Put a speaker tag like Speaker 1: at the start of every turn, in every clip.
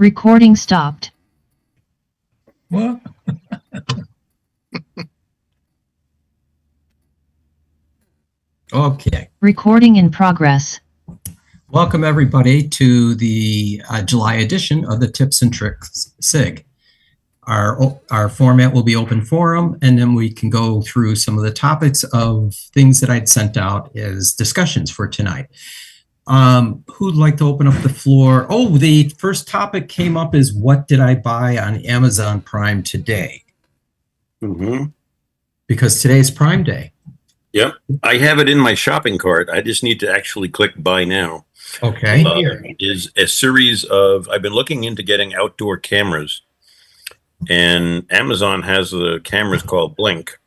Speaker 1: Recording stopped.
Speaker 2: What? Okay.
Speaker 1: Recording in progress.
Speaker 2: Welcome, everybody, to the July edition of the Tips and Tricks SIG. Our format will be open forum, and then we can go through some of the topics of things that I'd sent out as discussions for tonight. Who'd like to open up the floor? Oh, the first topic came up is what did I buy on Amazon Prime today? Because today's Prime Day.
Speaker 3: Yep, I have it in my shopping cart. I just need to actually click buy now.
Speaker 2: Okay.
Speaker 3: Is a series of, I've been looking into getting outdoor cameras, and Amazon has the cameras called Blink,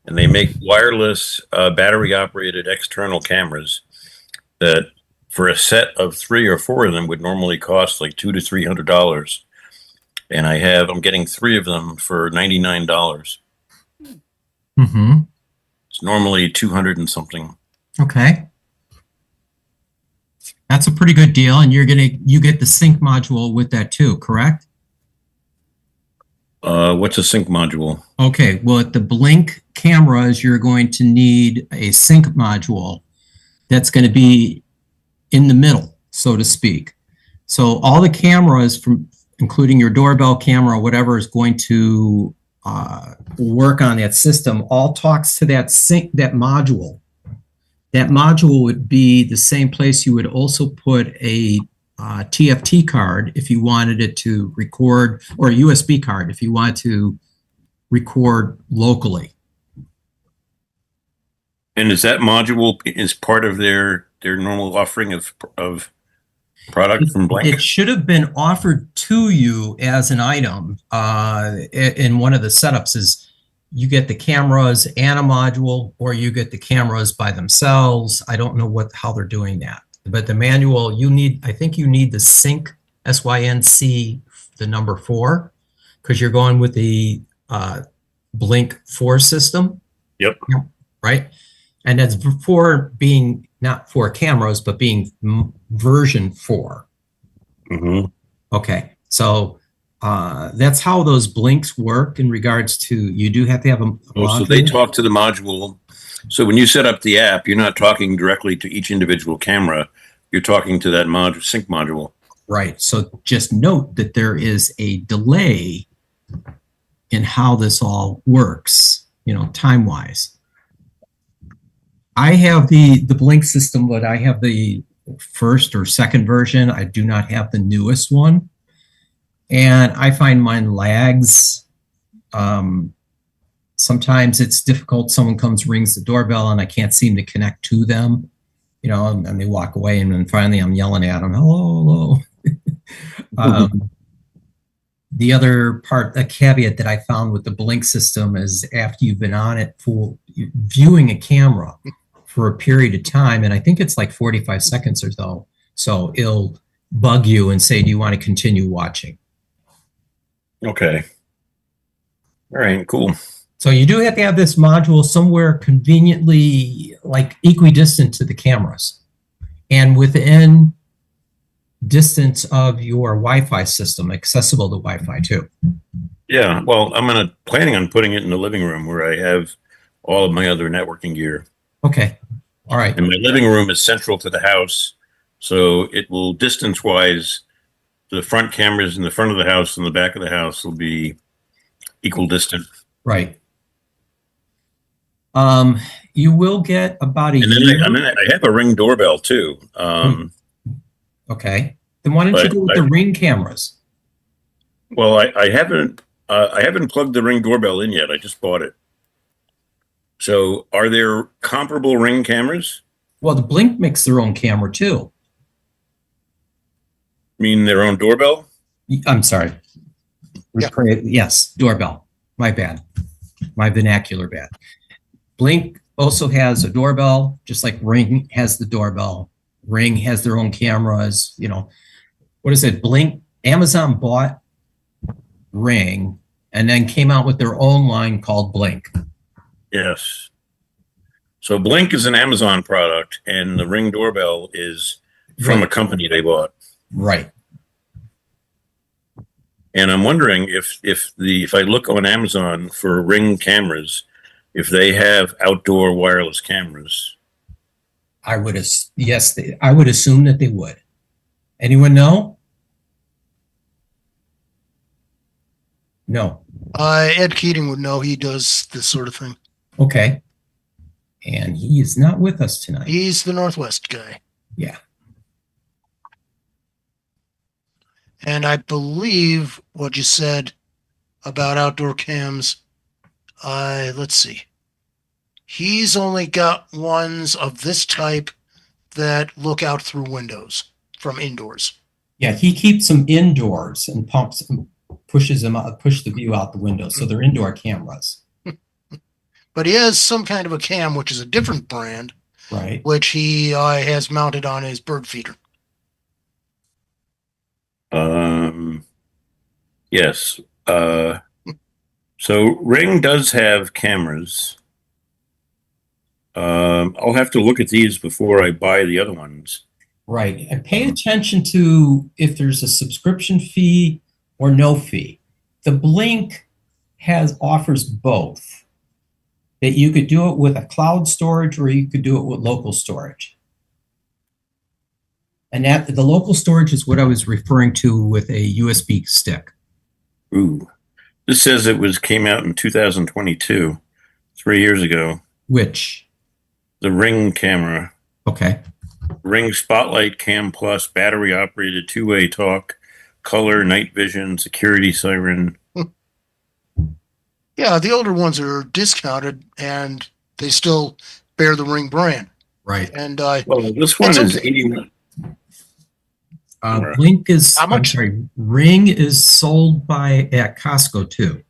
Speaker 3: and they make wireless battery operated external cameras that for a set of 3 or 4 of them would normally cost like $200 to $300. And I'm getting 3 of them for $99.
Speaker 2: Mm-hmm.
Speaker 3: It's normally 200 and something.
Speaker 2: Okay. That's a pretty good deal, and you get the sync module with that too, correct?
Speaker 3: What's a sync module?
Speaker 2: Okay, well, at the Blink cameras, you're going to need a sync module that's going to be in the middle, so to speak. So all the cameras, including your doorbell camera, whatever is going to work on that system, all talks to that module. That module would be the same place you would also put a TFT card if you wanted it to record, or a USB card if you wanted to record locally.
Speaker 3: And is that module is part of their normal offering of product from Blink?
Speaker 2: It should have been offered to you as an item in one of the setups. Is you get the cameras and a module, or you get the cameras by themselves. I don't know how they're doing that, but the manual I think you need the sync, SYNC, the number 4, because you're going with the Blink 4 system.
Speaker 3: Yep.
Speaker 2: Right. And that's for being not 4 cameras, but being version 4.
Speaker 3: Mm-hmm.
Speaker 2: Okay. So that's how those Blinks work in regards to, you do have to have a module.
Speaker 3: So they talk to the module. So when you set up the app, you're not talking directly to each individual camera. You're talking to that sync module.
Speaker 2: Right. So just note that there is a delay in how this all works, time-wise. I have the Blink system, but I have the first or second version. I do not have the newest one. And I find mine lags. Sometimes it's difficult. Someone rings the doorbell, and I can't seem to connect to them, and they walk away, and then finally I'm yelling at them, hello, hello. The other a caveat that I found with the Blink system is after you've been on it for viewing a camera for a period of time, and I think it's like 45 seconds or so it'll bug you and say, do you want to continue watching?
Speaker 3: Okay. All right, cool.
Speaker 2: So you do have to have this module somewhere conveniently, like equidistant to the cameras and within distance of your Wi-Fi system, accessible to Wi-Fi too.
Speaker 3: Yeah, well, I'm planning on putting it in the living room where I have all of my other networking gear.
Speaker 2: Okay. All right.
Speaker 3: And my living room is central to the house, so it will distance-wise, the front cameras in the front of the house and the back of the house will be equal distant.
Speaker 2: Right. You will get about a year.
Speaker 3: And then I have a Ring doorbell too.
Speaker 2: Okay. Then why don't you go with the Ring cameras?
Speaker 3: Well, I haven't plugged the Ring doorbell in yet. I just bought it. So are there comparable Ring cameras?
Speaker 2: Well, the Blink makes their own camera too.
Speaker 3: Mean their own doorbell?
Speaker 2: I'm sorry. Yeah. Yes, doorbell. My bad. My vernacular bad. Blink also has a doorbell, just like Ring has the doorbell. Ring has their own cameras. What is it? Blink, Amazon bought Ring and then came out with their own line called Blink.
Speaker 3: Yes. So Blink is an Amazon product, and the Ring doorbell is from a company they bought.
Speaker 2: Right.
Speaker 3: And I'm wondering if I look on Amazon for Ring cameras, if they have outdoor wireless cameras.
Speaker 2: I would, yes, I would assume that they would. Anyone know? No.
Speaker 4: Ed Keating would know. He does this sort of thing.
Speaker 2: Okay. And he is not with us tonight.
Speaker 4: He's the Northwest guy.
Speaker 2: Yeah.
Speaker 4: And I believe what you said about outdoor cams, let's see. He's only got ones of this type that look out through windows from indoors.
Speaker 2: Yeah, he keeps them indoors and pumps them, pushes them out, push the view out the window. So they're indoor cameras.
Speaker 4: But he has some kind of a cam, which is a different brand,
Speaker 2: Right.
Speaker 4: which he has mounted on his bird feeder.
Speaker 3: Yes. So Ring does have cameras. I'll have to look at these before I buy the other ones.
Speaker 2: Right. And pay attention to if there's a subscription fee or no fee. The Blink offers both. That you could do it with a cloud storage or you could do it with local storage. And that the local storage is what I was referring to with a USB stick.
Speaker 3: Ooh. This says came out in 2022, 3 years ago.
Speaker 2: Which?
Speaker 3: The Ring camera.
Speaker 2: Okay.
Speaker 3: Ring Spotlight Cam Plus, battery operated, two-way talk, color, night vision, security siren.
Speaker 4: Yeah, the older ones are discounted and they still bear the Ring brand.
Speaker 2: Right.
Speaker 4: And
Speaker 3: well, this one is
Speaker 4: okay.
Speaker 3: 81.
Speaker 2: Blink is,
Speaker 4: How much?
Speaker 2: I'm sorry, Ring is sold at Costco too.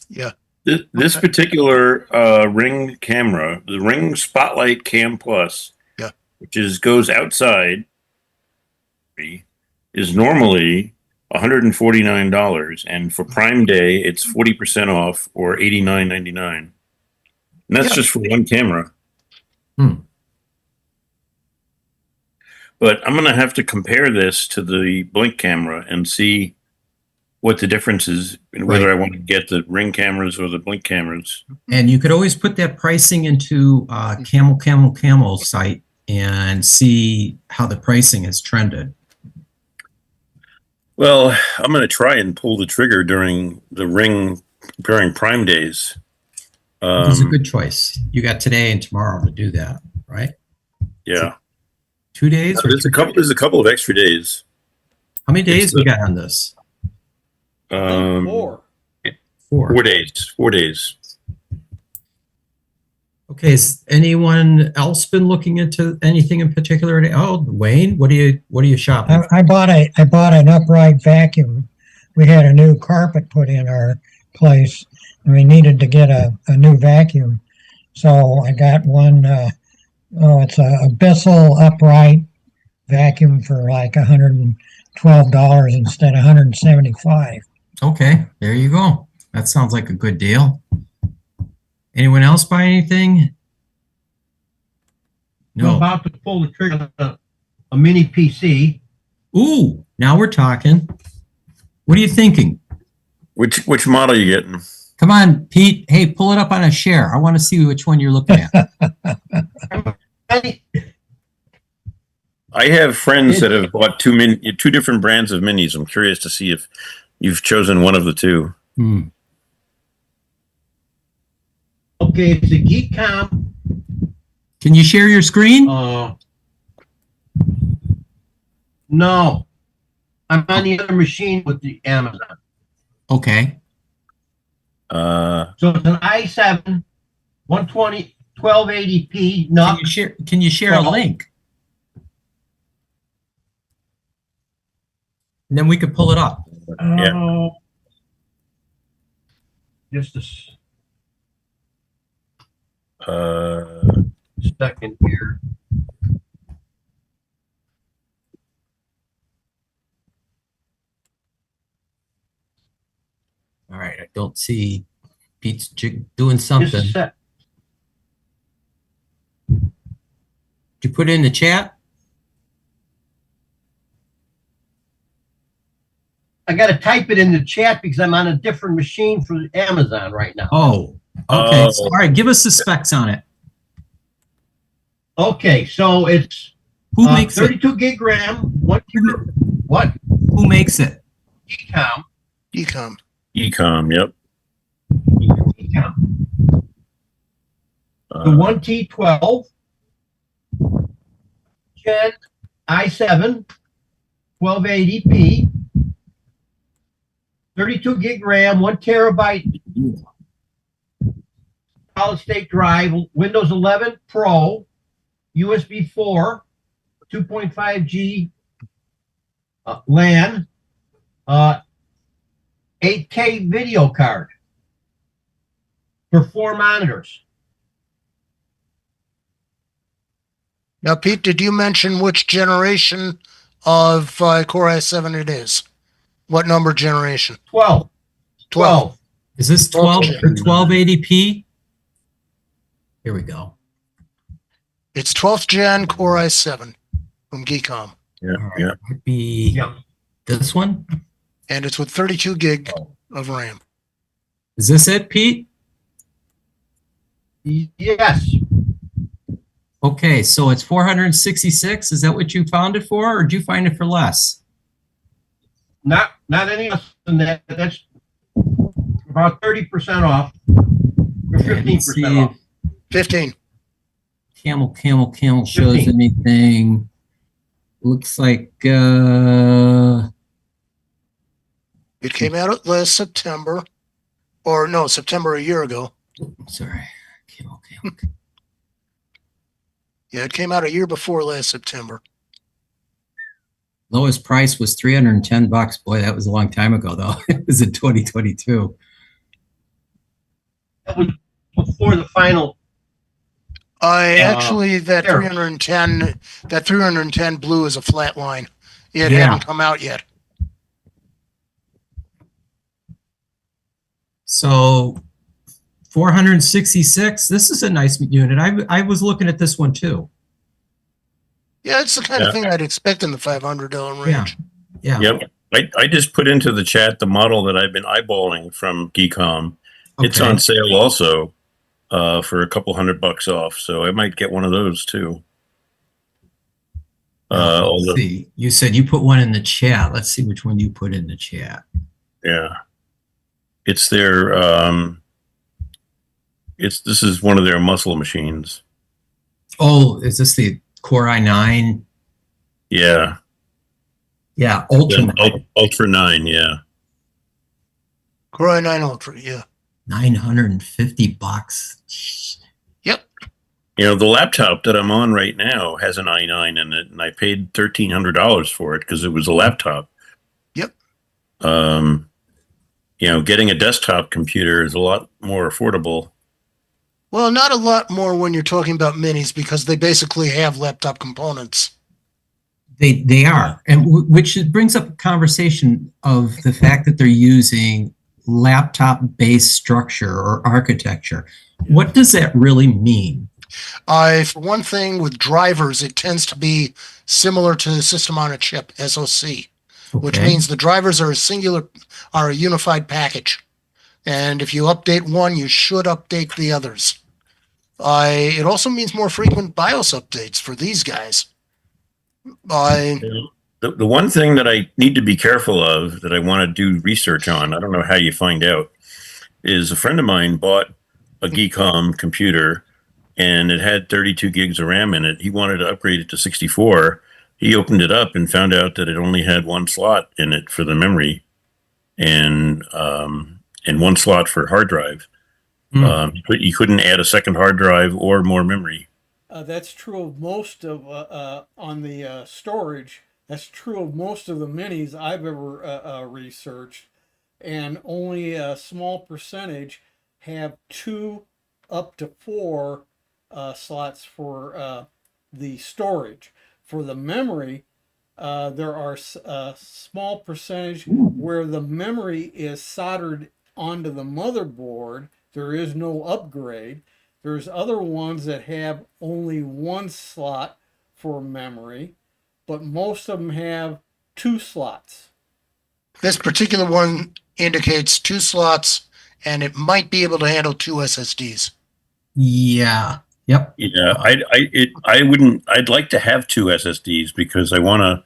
Speaker 4: Yeah.
Speaker 3: This particular Ring camera, the Ring Spotlight Cam Plus,
Speaker 4: yeah,
Speaker 3: which goes outside, is normally $149, and for Prime Day it's 40% off or $89.99. And that's just for one camera. But I'm going to have to compare this to the Blink camera and see what the difference is and whether I want to get the Ring cameras or the Blink cameras.
Speaker 2: And you could always put that pricing into Camel site and see how the pricing has trended.
Speaker 3: Well, I'm going to try and pull the trigger during Prime days.
Speaker 2: It's a good choice. You got today and tomorrow to do that, right?
Speaker 3: Yeah.
Speaker 2: 2 days?
Speaker 3: There's a couple of extra days.
Speaker 2: How many days we got on this?
Speaker 3: 4 days. 4 days.
Speaker 2: Okay. Has anyone else been looking into anything in particular? Oh, Wayne, what are you shopping?
Speaker 5: I bought an upright vacuum. We had a new carpet put in our place, and we needed to get a new vacuum. So I got one. It's a Bissell upright vacuum for like $112 instead of $175.
Speaker 2: Okay, there you go. That sounds like a good deal. Anyone else buy anything? No.
Speaker 6: I'm about to pull the trigger on a mini PC.
Speaker 2: Ooh, now we're talking. What are you thinking?
Speaker 3: Which model are you getting?
Speaker 2: Come on, Pete. Hey, pull it up on a share. I want to see which one you're looking at.
Speaker 3: I have friends that have bought two different brands of minis. I'm curious to see if you've chosen one of the two.
Speaker 6: Okay, it's a Geekcom.
Speaker 2: Can you share your screen?
Speaker 6: No. I'm on the other machine with the Amazon.
Speaker 2: Okay.
Speaker 6: So it's an i7 120 1280p. No.
Speaker 2: Can you share a link? And then we could pull it up.
Speaker 3: Yeah.
Speaker 6: Just a second here.
Speaker 2: All right. I don't see Pete's doing something.
Speaker 6: Just a sec.
Speaker 2: Did you put it in the chat?
Speaker 6: I got to type it in the chat because I'm on a different machine for Amazon right now.
Speaker 2: Oh, okay.
Speaker 3: Oh.
Speaker 2: So, all right, give us the specs on it.
Speaker 6: Okay, so it's
Speaker 2: Who makes it?
Speaker 6: 32 gig RAM, what?
Speaker 2: Who makes it?
Speaker 6: Ecom.
Speaker 4: Ecom.
Speaker 3: Ecom, yep.
Speaker 6: Ecom. The 1T12 Gen i7 1280p 32 gig RAM, 1 terabyte solid state drive, Windows 11 Pro, USB 4, 2.5G LAN, 8K video card for 4 monitors.
Speaker 4: Now, Pete, did you mention which generation of Core i7 it is? What number generation?
Speaker 6: 12. 12.
Speaker 2: Is this 12
Speaker 4: Okay.
Speaker 2: or 1280p? Here we go.
Speaker 4: It's 12th gen Core
Speaker 2: All
Speaker 4: i7 from Geekom.
Speaker 3: Yeah,
Speaker 2: right,
Speaker 3: yeah.
Speaker 2: might be
Speaker 6: Yeah.
Speaker 2: this one.
Speaker 4: And it's with 32 gig of RAM.
Speaker 2: Is this it, Pete?
Speaker 6: Yes.
Speaker 2: Okay, so it's 466. Is that what you found it for, or did you find it for less?
Speaker 6: Not any less than that. That's about 30% off. Or
Speaker 2: Okay, let's
Speaker 6: 15%
Speaker 2: see
Speaker 6: off.
Speaker 2: if
Speaker 4: 15.
Speaker 2: Camel shows
Speaker 6: 15.
Speaker 2: anything. Looks like
Speaker 4: It came out last September. Or no, September a year ago.
Speaker 2: sorry. Camel.
Speaker 4: Yeah, it came out a year before last September.
Speaker 2: Lowest price was $310. Boy, that was a long time ago though. It was in 2022.
Speaker 6: That was before the final.
Speaker 4: Actually, that
Speaker 6: Sure.
Speaker 4: 310 blue is a flat line. It
Speaker 2: Yeah.
Speaker 4: hadn't come out yet.
Speaker 2: So 466. This is a nice unit. I was looking at this one too.
Speaker 4: Yeah, it's the kind
Speaker 3: Yeah.
Speaker 4: of thing I'd expect in the $500
Speaker 2: Yeah.
Speaker 4: range.
Speaker 2: Yeah.
Speaker 3: Yep. I just put into the chat the model that I've been eyeballing from Geekom. It's
Speaker 2: Okay.
Speaker 3: on sale also for a couple $100 off. So I might get one of those too.
Speaker 2: Let's
Speaker 3: Although,
Speaker 2: see. You said you put one in the chat. Let's see which one you put in the chat.
Speaker 3: yeah, it's their this is one of their muscle machines.
Speaker 2: Oh, is this the Core i9?
Speaker 3: Yeah,
Speaker 2: Yeah, Ultra
Speaker 3: Ultra 9. Yeah,
Speaker 4: Core i9 Ultra, yeah.
Speaker 2: $950.
Speaker 4: Yep.
Speaker 3: you know the laptop that I'm on right now has an i9 in it, and I paid $1,300 for it because it was a laptop.
Speaker 4: Yep.
Speaker 3: You know, getting a desktop computer is a lot more affordable.
Speaker 4: Well, not a lot more when you're talking about minis because they basically have laptop components.
Speaker 2: They are, and which brings up a conversation of the fact that they're using laptop-based structure or architecture. What does that really mean?
Speaker 4: For one thing, with drivers, it tends to be similar to the system on a chip, SoC, which
Speaker 2: Okay.
Speaker 4: means the drivers are a unified package. And if you update one, you should update the others. It also means more frequent BIOS updates for these guys.
Speaker 3: The one thing that I need to be careful of that I want to do research on, I don't know how you find out, is a friend of mine bought a Geekom computer and it had 32 gigs of RAM in it. He wanted to upgrade it to 64. He opened it up and found out that it only had one slot in it for the memory and one slot for hard drive. You couldn't add a second hard drive or more memory.
Speaker 7: That's true of most of on the storage. That's true of most of the minis I've ever researched, and only a small percentage have 2 up to 4 slots for the storage. For the memory, there are a small percentage where the memory is soldered onto the motherboard. There is no upgrade. There's other ones that have only 1 slot for memory, but most of them have 2 slots.
Speaker 4: This particular one indicates 2 slots, and it might be able to handle 2 SSDs.
Speaker 2: Yeah. Yep.
Speaker 3: Yeah, I'd like to have 2 SSDs because I want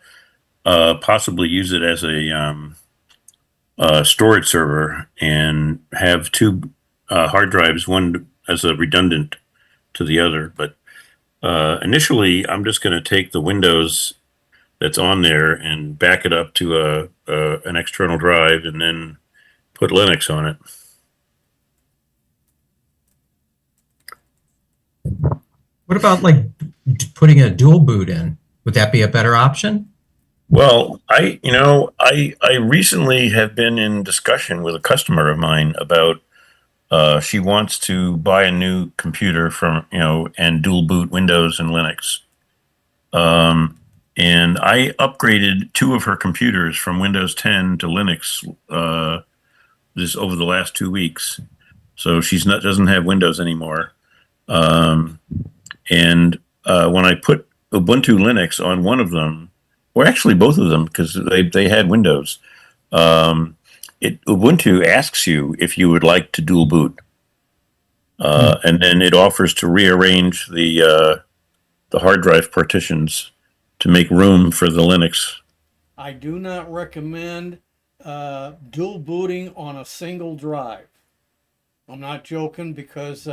Speaker 3: to possibly use it as a storage server and have 2 hard drives, one as a redundant to the other. But initially, I'm just going to take the Windows that's on there and back it up to an external drive and then put Linux on it.
Speaker 2: What about like putting a dual boot in? Would that be a better option?
Speaker 3: Well, I recently have been in discussion with a customer of mine about she wants to buy a new computer from, and dual boot Windows and Linux. And I upgraded 2 of her computers from Windows 10 to Linux this over the last 2 weeks. So she's not doesn't have Windows anymore. Um, and when I put Ubuntu Linux on one of them, or actually both of them, because they had Windows, Ubuntu asks you if you would like to dual boot, and then it offers to rearrange the hard drive partitions to make room for the Linux.
Speaker 7: I do not recommend dual booting on a single drive. I'm not joking because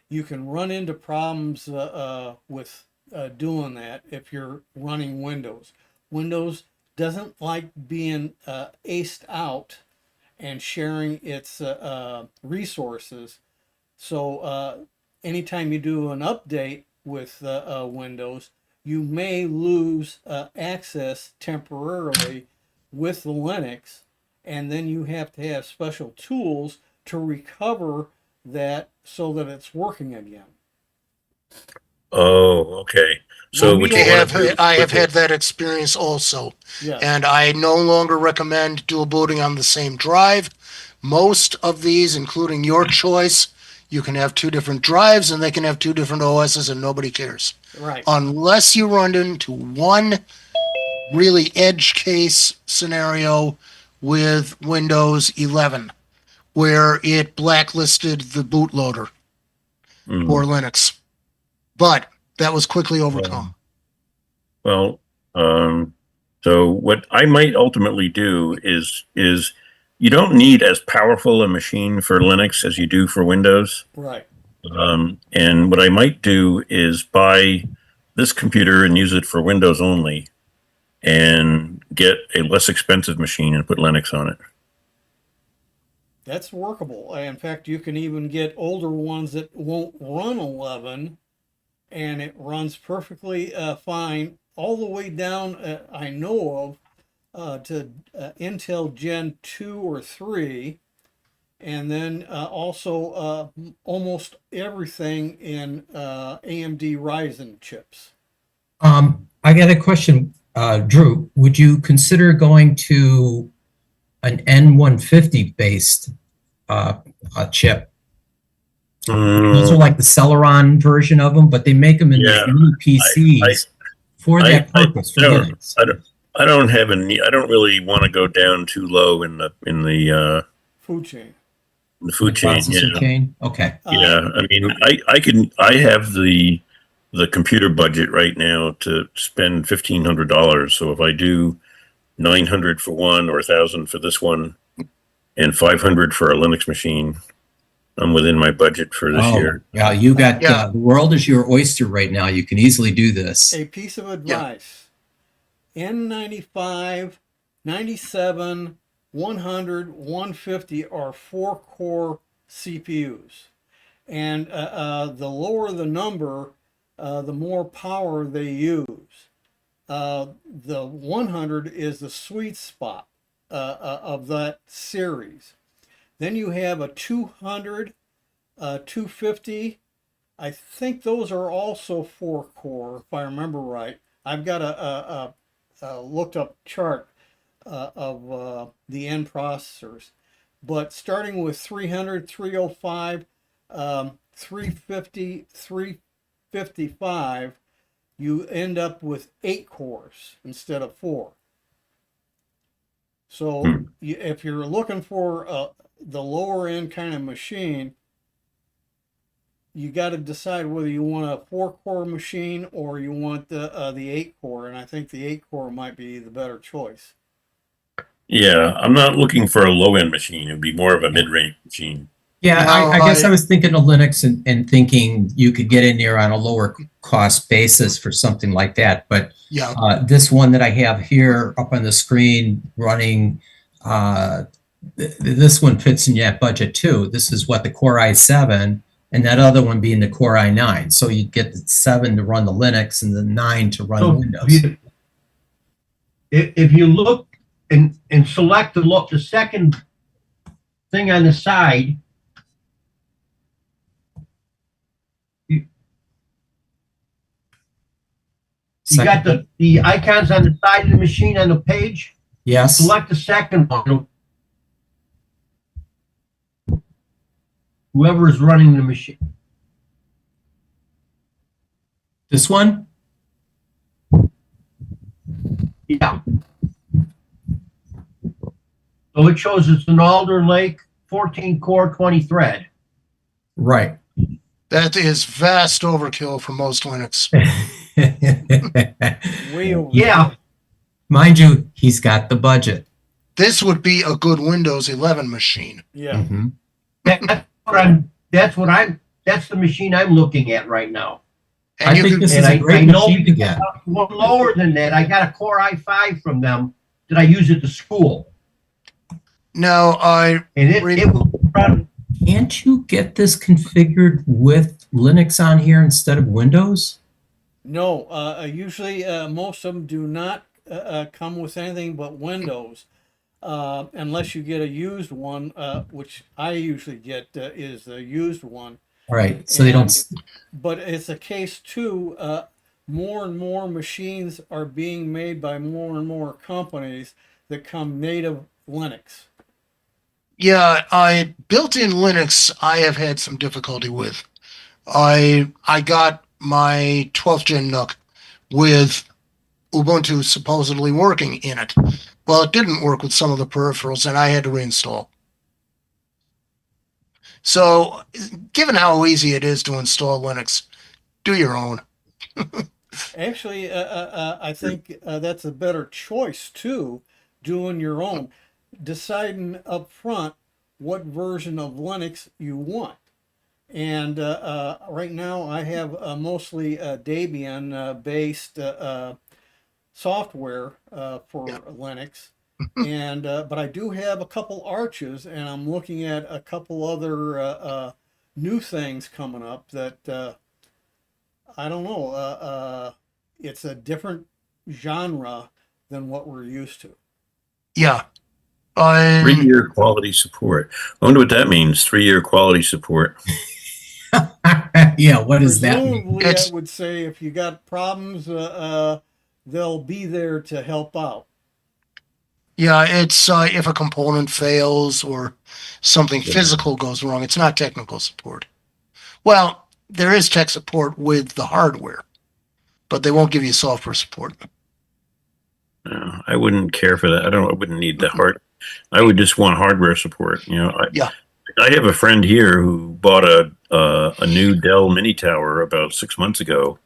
Speaker 7: you can run into problems with doing that if you're running Windows. Windows doesn't like being aced out and sharing its resources. So anytime you do an update with Windows, you may lose access temporarily with the Linux, and then you have to have special tools to recover that so that it's working again.
Speaker 3: Oh, okay. So what you want to do?
Speaker 4: I have had that experience also.
Speaker 7: Yes.
Speaker 4: And I no longer recommend dual booting on the same drive. Most of these, including your choice, you can have 2 different drives and they can have 2 different OSs and nobody cares.
Speaker 7: Right.
Speaker 4: Unless you run into one really edge case scenario with Windows 11, where it blacklisted the bootloader
Speaker 3: Mm.
Speaker 4: for Linux. But that was quickly overcome.
Speaker 3: Well, so what I might ultimately do is you don't need as powerful a machine for Linux as you do for Windows.
Speaker 7: Right.
Speaker 3: And what I might do is buy this computer and use it for Windows only, and get a less expensive machine and put Linux on it.
Speaker 7: That's workable. In fact, you can even get older ones that won't run 11, and it runs perfectly fine all the way down, I know of, to Intel Gen 2 or 3, and then also almost everything in AMD Ryzen chips.
Speaker 2: I got a question, Drew. Would you consider going to an N150 based chip? Those are like the Celeron version of them, but they make them in
Speaker 3: Yeah,
Speaker 2: the new PCs for that purpose, for Linux.
Speaker 3: I don't have a need. I don't really want to go down too low in the
Speaker 7: Food chain.
Speaker 3: food chain.
Speaker 2: Processor
Speaker 3: Yeah.
Speaker 2: chain? Okay.
Speaker 3: Yeah, I mean, I have the computer budget right now to spend $1,500. So if I do 900 for one, or 1,000 for this one, and 500 for a Linux machine, I'm within my budget for this year.
Speaker 2: Yeah, you got
Speaker 4: Yeah.
Speaker 2: the world is your oyster right now. You can easily do this.
Speaker 7: A piece of advice. N95, 97, 100, 150 are 4-core CPUs. And the lower the number, the more power they use. The 100 is the sweet spot of that series. Then you have a 200, 250. I think those are also 4-core, if I remember right. I've got a looked up chart of the end processors. But starting with 300, 305, 350, 355, you end up with 8 cores instead of 4. So if you're looking for the lower end kind of machine, you got to decide whether you want a 4-core machine or you want the 8-core, and I think the 8-core might be the better choice.
Speaker 3: Yeah, I'm not looking for a low end machine. It would be more of a mid range machine.
Speaker 2: Yeah,
Speaker 4: No,
Speaker 2: I guess I was thinking of Linux and thinking you could get in there on a lower cost basis for something like that. But
Speaker 4: Yeah,
Speaker 2: this one that I have here up on the screen running, this one fits in that budget too. This is what the Core i7 and that other one being the Core i9. So you get the 7 to run the Linux and the 9 to run
Speaker 6: So
Speaker 2: Windows.
Speaker 6: if you look and select the second thing on the side, you got the icons on the side of the machine on the page.
Speaker 2: Yes.
Speaker 6: Select the second one. Whoever is running the machine.
Speaker 2: This one?
Speaker 6: Yeah. So it shows it's an Alder Lake 14 core 20 thread.
Speaker 2: Right.
Speaker 4: that is vast overkill for most Linux.
Speaker 7: Way over.
Speaker 6: Yeah.
Speaker 2: Mind you, he's got the budget.
Speaker 4: This would be a good Windows 11 machine.
Speaker 7: Yeah.
Speaker 2: Mhm.
Speaker 6: That's the machine I'm looking at right now.
Speaker 4: And
Speaker 2: I
Speaker 4: you
Speaker 2: think
Speaker 4: could,
Speaker 2: this is
Speaker 6: and
Speaker 2: a
Speaker 6: I
Speaker 2: great
Speaker 6: know
Speaker 2: machine to get.
Speaker 6: One lower than that, I got a Core i5 from them that I use at the school.
Speaker 4: now I
Speaker 6: And it will run.
Speaker 2: Can't you get this configured with Linux on here instead of Windows?
Speaker 7: No, usually most of them do not come with anything but Windows, unless you get a used one, which I usually get is the used one.
Speaker 2: All right, so they don't.
Speaker 7: But it's a case too. More and more machines are being made by more and more companies that come native Linux.
Speaker 4: yeah, I built-in Linux I have had some difficulty with. I got my 12th gen NUC with Ubuntu supposedly working in it. Well, it didn't work with some of the peripherals and I had to reinstall. So, given how easy it is to install Linux, do your own.
Speaker 7: Actually, I think that's a better choice too, doing your own, deciding up front what version of Linux you want. And right now I have mostly Debian based software for Linux. And but I do have a couple arches, and I'm looking at a couple other new things coming up that I don't know. It's a different genre than what we're used to.
Speaker 4: Yeah.
Speaker 3: 3-year quality support. I wonder what that means. 3-year quality support.
Speaker 2: Yeah, what does that mean?
Speaker 7: Presumably, I would say if you got problems, they'll be there to help out.
Speaker 4: Yeah, it's if a component fails or something physical goes wrong, it's not technical support. Well, there is tech support with the hardware, but they won't give you software support.
Speaker 3: No, I wouldn't care for that. I wouldn't need the hard. I would just want hardware support.
Speaker 4: Yeah.
Speaker 3: I have a friend here who bought a new Dell Mini Tower about 6 months ago.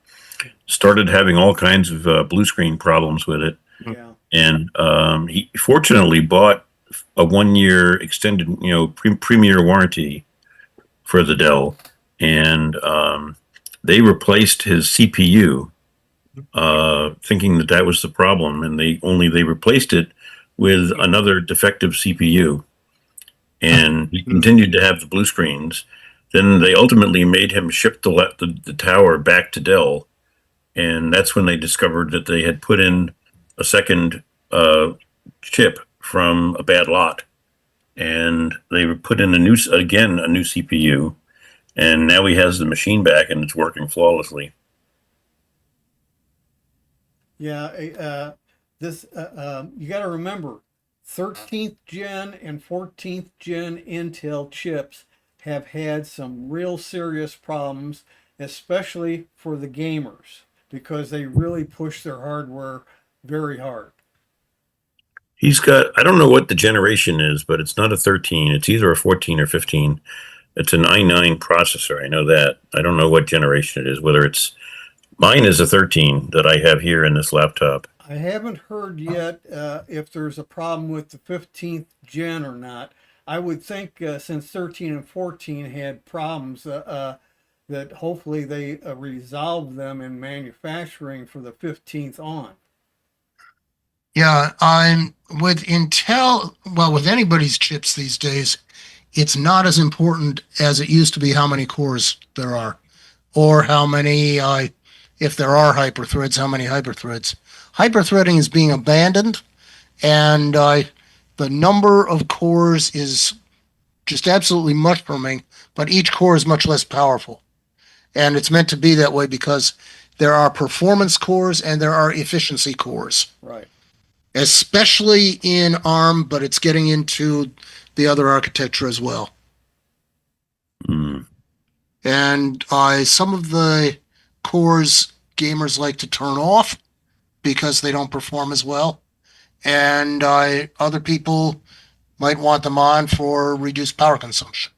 Speaker 3: Started having all kinds of blue screen problems with it,
Speaker 7: Yeah.
Speaker 3: and he fortunately bought a 1-year extended, premier warranty for the Dell, and they replaced his CPU, thinking that was the problem, and they replaced it with another defective CPU, and he continued to have the blue screens. Then they ultimately made him ship the tower back to Dell, and that's when they discovered that they had put in a second chip from a bad lot, and they put in a new CPU, and now he has the machine back and it's working flawlessly.
Speaker 7: Yeah. This you got to remember, 13th gen and 14th gen Intel chips have had some real serious problems, especially for the gamers, because they really push their hardware very hard.
Speaker 3: He's got, I don't know what the generation is, but it's not a 13. It's either a 14 or 15. It's an i9 processor. I know that. I don't know what generation it is, whether it's, mine is a 13 that I have here in this laptop.
Speaker 7: I haven't heard yet if there's a problem with the 15th gen or not. I would think since 13 and 14 had problems, that hopefully they resolve them in manufacturing for the 15th on.
Speaker 4: Yeah, I'm with Intel, well, with anybody's chips these days, it's not as important as it used to be how many cores there are, or how many, if there are hyperthreads, how many hyperthreads. Hyperthreading is being abandoned, and the number of cores is just absolutely mushrooming, but each core is much less powerful. And it's meant to be that way because there are performance cores and there are efficiency cores.
Speaker 7: Right.
Speaker 4: Especially in ARM, but it's getting into the other architecture as well.
Speaker 3: Mm.
Speaker 4: And some of the cores gamers like to turn off because they don't perform as well. And other people might want them on for reduced power consumption.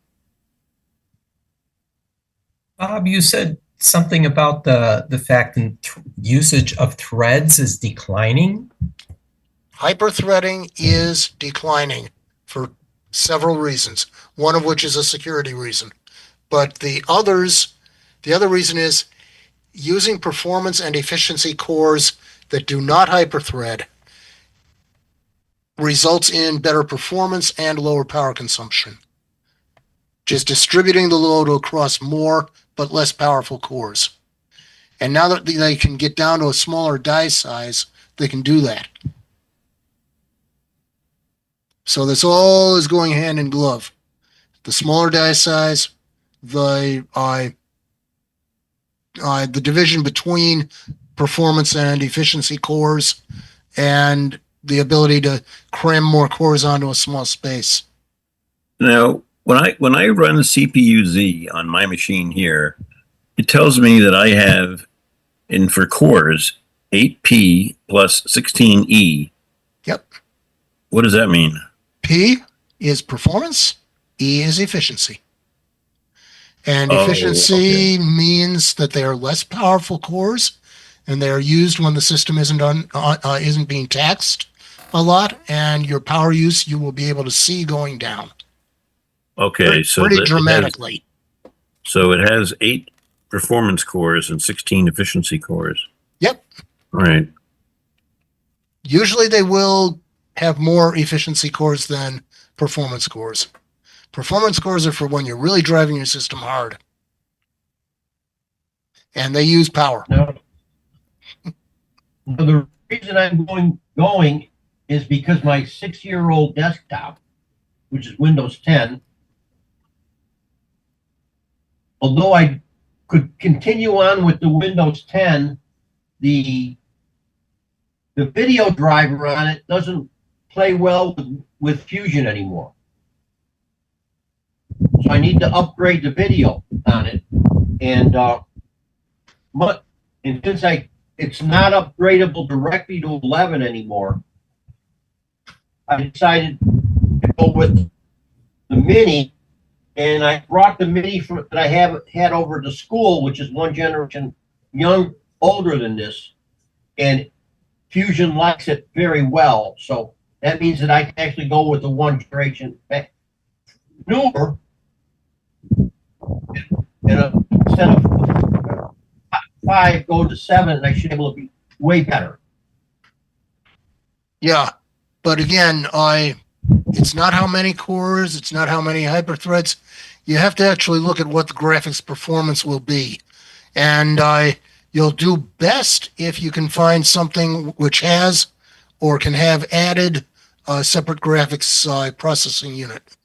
Speaker 2: Bob, you said something about the fact that usage of threads is declining.
Speaker 4: Hyperthreading is declining for several reasons, one of which is a security reason. But the other reason is using performance and efficiency cores that do not hyperthread results in better performance and lower power consumption. Just distributing the load across more but less powerful cores. And now that they can get down to a smaller die size, they can do that. So this all is going hand in glove. The smaller die size, the division between performance and efficiency cores, and the ability to cram more cores onto a small space.
Speaker 3: Now, when I run CPU-Z on my machine here, it tells me that I have, for cores, 8P plus 16E.
Speaker 4: Yep.
Speaker 3: What does that mean?
Speaker 4: P is performance, E is efficiency. And
Speaker 3: Oh,
Speaker 4: efficiency means that they are less powerful cores, and they are used when the system isn't being taxed a lot, and your power use you will be able to see going down.
Speaker 3: Okay, so
Speaker 4: pretty dramatically.
Speaker 3: So it has 8 performance cores and 16 efficiency cores.
Speaker 4: Yep.
Speaker 3: All right.
Speaker 4: Usually they will have more efficiency cores than performance cores. Performance cores are for when you're really driving your system hard. And they use power.
Speaker 6: Now, the reason I'm going is because my 6-year-old desktop, which is Windows 10, although I could continue on with the Windows 10, the video driver on it doesn't play well with Fusion anymore. So I need to upgrade the video on it. And since it's not upgradable directly to 11 anymore, I decided to go with the Mini, and I brought the Mini that I had over to school, which is one generation older than this, and Fusion likes it very well. So that means that I can actually go with the one generation newer, and instead of 5, go to 7, and I should be able to be way better.
Speaker 4: Yeah, but again, it's not how many cores, it's not how many hyperthreads. You have to actually look at what the graphics performance will be. And you'll do best if you can find something which has or can have added a separate graphics processing unit.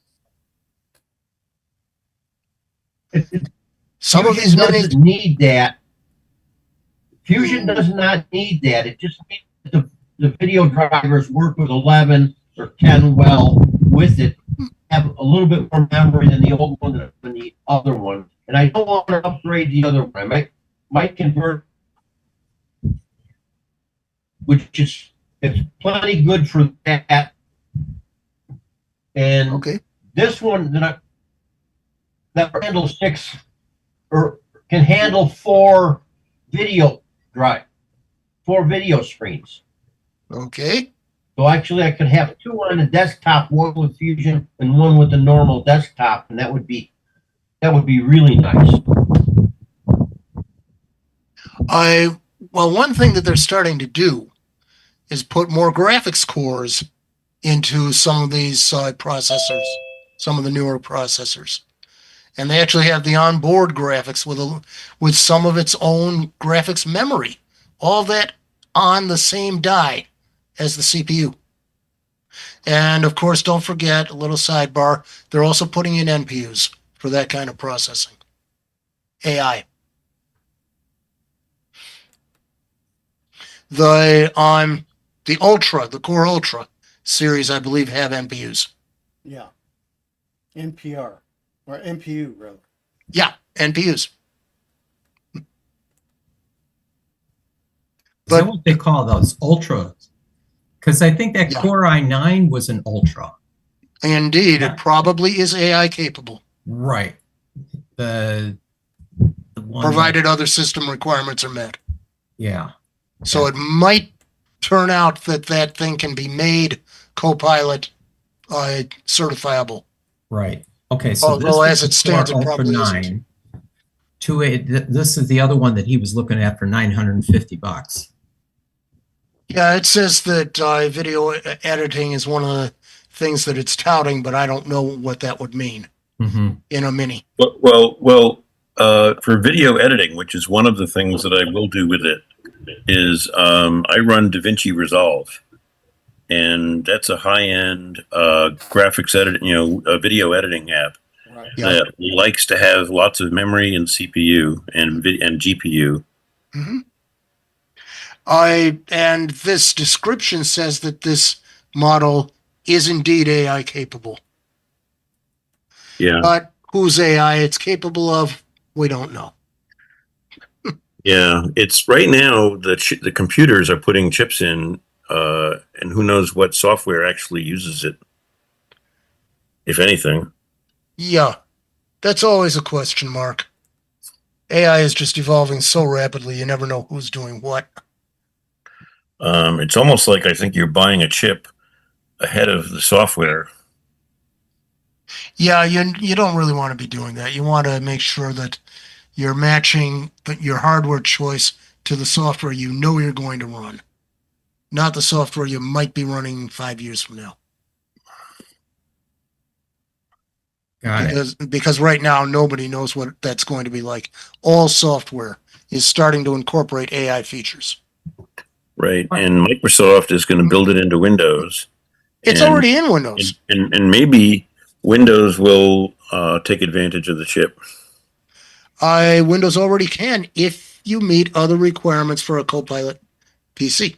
Speaker 4: Some of these
Speaker 6: doesn't need that. Fusion does not need that. It just needs the video drivers work with 11 or 10 well with it, have a little bit more memory than the old one than the other one. And I don't want to upgrade the other one. I might convert, which is It's plenty good for that. And
Speaker 4: Okay.
Speaker 6: this one that handles 6 or can handle 4 video screens.
Speaker 4: Okay.
Speaker 6: So actually, I could have 2 on the desktop, one with Fusion and one with the normal desktop, and that would be really nice.
Speaker 4: Well, one thing that they're starting to do is put more graphics cores into some of these processors, some of the newer processors, and they actually have the onboard graphics with some of its own graphics memory, all that on the same die as the CPU. And of course, don't forget, a little sidebar, they're also putting in NPUs for that kind of processing. AI. The the Core Ultra series, I believe, have NPUs.
Speaker 7: Yeah. NPR or NPU rather.
Speaker 4: Yeah, NPUs.
Speaker 2: Is
Speaker 4: But-
Speaker 2: that what they call those? Ultras? Because I think that
Speaker 4: Yeah.
Speaker 2: Core i9 was an Ultra.
Speaker 4: Indeed,
Speaker 2: Yeah.
Speaker 4: it probably is AI capable,
Speaker 2: Right. The one
Speaker 4: provided other system requirements are met.
Speaker 2: yeah.
Speaker 4: So it might turn out that thing can be made Copilot certifiable.
Speaker 2: Right. Okay. So
Speaker 4: Although
Speaker 2: this
Speaker 4: as
Speaker 2: is
Speaker 4: it
Speaker 2: the
Speaker 4: stands,
Speaker 2: Core
Speaker 4: it
Speaker 2: Ultra
Speaker 4: probably isn't.
Speaker 2: 9. This is the other one that he was looking at for $950.
Speaker 4: Yeah, it says that video editing is one of the things that it's touting, but I don't know what that would mean
Speaker 2: Mm-hmm.
Speaker 4: in a mini.
Speaker 3: Well, for video editing, which is one of the things that I will do with it, is I run DaVinci Resolve, and that's a high-end graphics edit, a video editing app
Speaker 7: Right.
Speaker 4: Yeah.
Speaker 3: that likes to have lots of memory and CPU and GPU.
Speaker 4: Mm-hmm. And this description says that this model is indeed AI capable.
Speaker 3: Yeah,
Speaker 4: But whose AI it's capable of, we don't know.
Speaker 3: yeah. It's right now the computers are putting chips in, and who knows what software actually uses it, if anything.
Speaker 4: Yeah, that's always a question mark. AI is just evolving so rapidly, you never know who's doing what.
Speaker 3: It's almost like I think you're buying a chip ahead of the software.
Speaker 4: Yeah, you don't really want to be doing that. You want to make sure that you're matching your hardware choice to the software you know you're going to run, not the software you might be running 5 years from now.
Speaker 2: Got it.
Speaker 4: Because right now nobody knows what that's going to be like. All software is starting to incorporate AI features.
Speaker 3: Right. And Microsoft is going to build it into Windows.
Speaker 4: It's
Speaker 3: And-
Speaker 4: already in Windows.
Speaker 3: And maybe Windows will take advantage of the chip.
Speaker 4: Windows already can if you meet other requirements for a Copilot PC.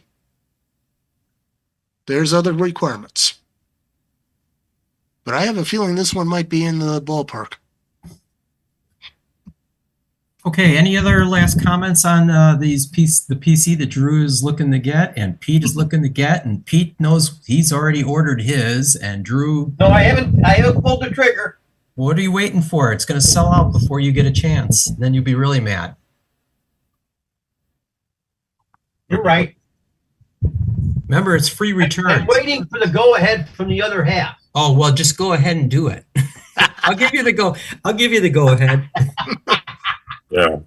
Speaker 4: There's other requirements. But I have a feeling this one might be in the ballpark.
Speaker 2: Okay. Any other last comments on the PC that Drew is looking to get and Pete is looking to get, and Pete knows he's already ordered his, and Drew,
Speaker 6: No, I haven't pulled the trigger.
Speaker 2: what are you waiting for? It's going to sell out before you get a chance. Then you'll be really mad.
Speaker 6: You're right.
Speaker 2: Remember, it's free
Speaker 6: I'm
Speaker 2: returns.
Speaker 6: waiting for the go-ahead from the other half.
Speaker 2: Oh, well, just go ahead and do it. I'll give you the go ahead.
Speaker 3: Yeah.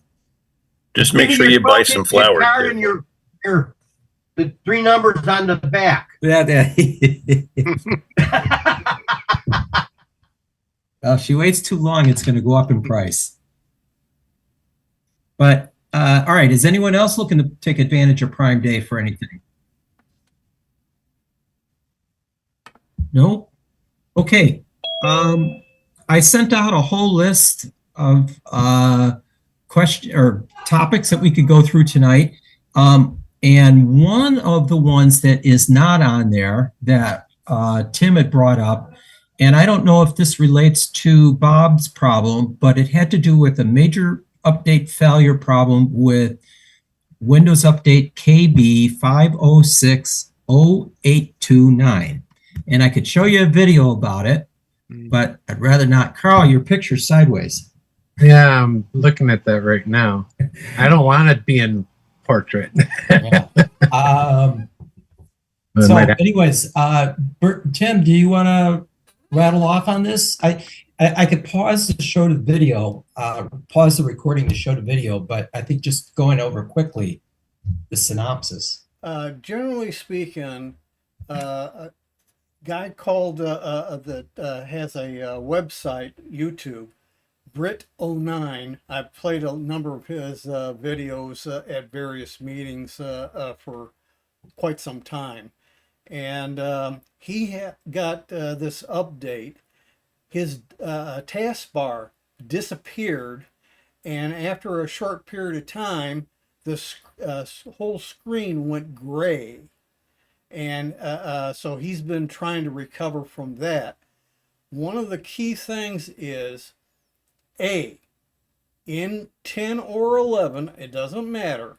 Speaker 3: Just make
Speaker 6: Give
Speaker 3: sure
Speaker 6: me
Speaker 3: you
Speaker 6: your
Speaker 3: buy
Speaker 6: phone,
Speaker 3: some
Speaker 6: your
Speaker 3: flour.
Speaker 6: card and the 3 numbers on the back.
Speaker 2: Well, if she waits too long, it's going to go up in price. But, all right, is anyone else looking to take advantage of Prime Day for anything? No? Okay. I sent out a whole list of question or topics that we could go through tonight. And one of the ones that is not on there that Tim had brought up, and I don't know if this relates to Bob's problem, but it had to do with a major update failure problem with Windows Update KB 506 0829. And I could show you a video about it, but I'd rather not. Carl, your picture's sideways.
Speaker 8: Yeah, I'm looking at that right now. I don't want it being portrait.
Speaker 2: Yeah. So, anyways, Tim, do you want to rattle off on this? I could pause to show the video, pause the recording to show the video, but I think just going over quickly the synopsis.
Speaker 7: Generally speaking, a guy called that has a website, YouTube, Brit09. I've played a number of his videos at various meetings for quite some time. And he got this update. His taskbar disappeared, and after a short period of time, the whole screen went gray. And so he's been trying to recover from that. One of the key things is, in 10 or 11, it doesn't matter,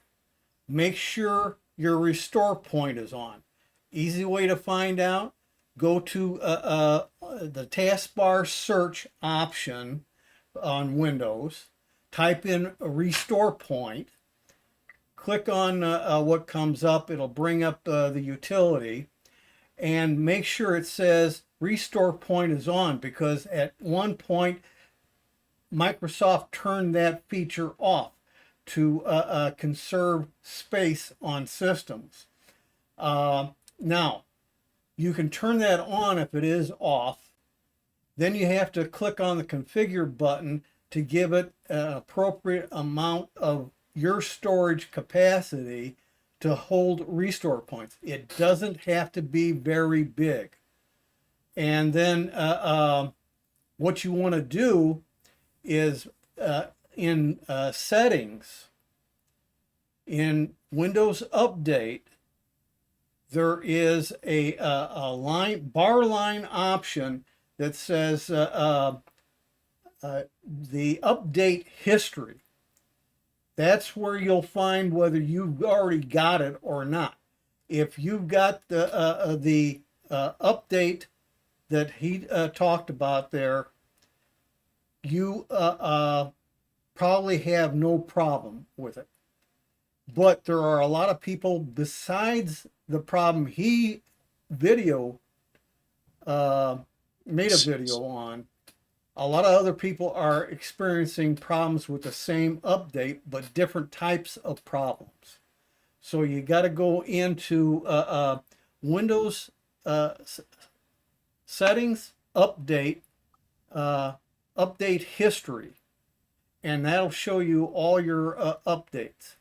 Speaker 7: make sure your restore point is on. Easy way to find out, go to the taskbar search option on Windows, type in a restore point, click on what comes up. It'll bring up the utility, and make sure it says restore point is on, because at one point Microsoft turned that feature off to conserve space on systems. Now, you can turn that on if it is off. Then you have to click on the configure button to give it an appropriate amount of your storage capacity to hold restore points. It doesn't have to be very big. And then what you want to do is in settings, in Windows Update, there is a bar line option that says the update history. That's where you'll find whether you've already got it or not. If you've got the update that he talked about there, you probably have no problem with it. But there are a lot of people, besides the problem he made a video on, a lot of other people are experiencing problems with the same update, but different types of problems. So you got to go into Windows settings, update history, and that'll show you all your updates.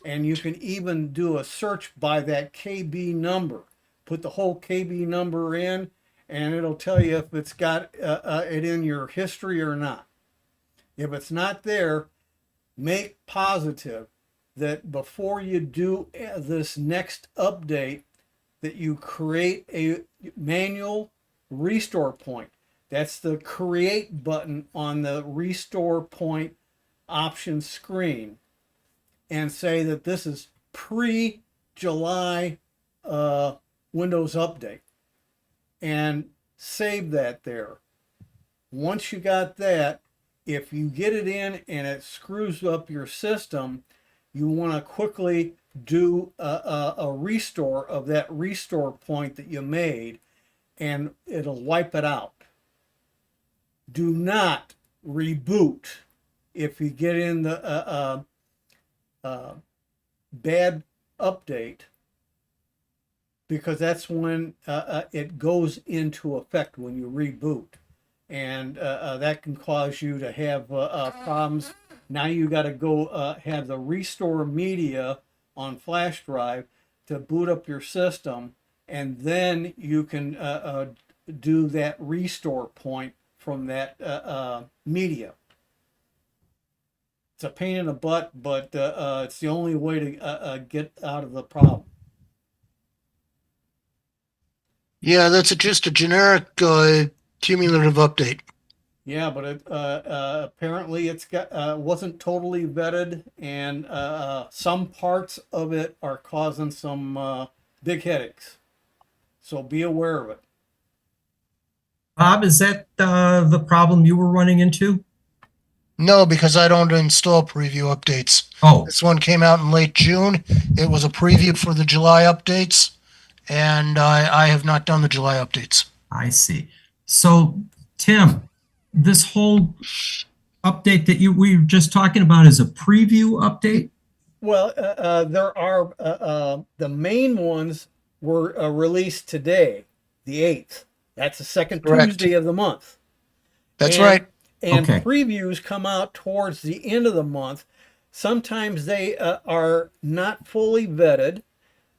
Speaker 7: And you can even do a search by that KB number. Put the whole KB number in, and it'll tell you if it's got it in your history or not. If it's not there, make positive that before you do this next update, that you create a manual restore point. That's the create button on the restore point option screen, and say that this is pre-July Windows Update, and save that there. Once you got that, if you get it in and it screws up your system, you want to quickly do a restore of that restore point that you made, and it'll wipe it out. Do not reboot if you get in the bad update, because that's when it goes into effect when you reboot, and that can cause you to have problems. Now you got to go have the restore media on flash drive to boot up your system, and then you can do that restore point from that media. It's a pain in the butt, but it's the only way to get out of the problem.
Speaker 4: Yeah, that's just a generic cumulative update.
Speaker 7: Yeah, but it apparently it's got wasn't totally vetted, and some parts of it are causing some big headaches. So be aware of it.
Speaker 2: Bob, is that the problem you were running into?
Speaker 4: No, because I don't install preview updates.
Speaker 2: Oh,
Speaker 4: This one came out in late June. It was a preview for the July updates, and I have not done the July updates.
Speaker 2: I see. So, Tim, this whole update that we were just talking about is a preview update?
Speaker 7: Well, there are the main ones were released today, the 8th. That's the second
Speaker 4: Correct.
Speaker 7: Tuesday of the month.
Speaker 4: That's
Speaker 7: And-
Speaker 4: right.
Speaker 7: And
Speaker 2: Okay.
Speaker 7: previews come out towards the end of the month. Sometimes they are not fully vetted.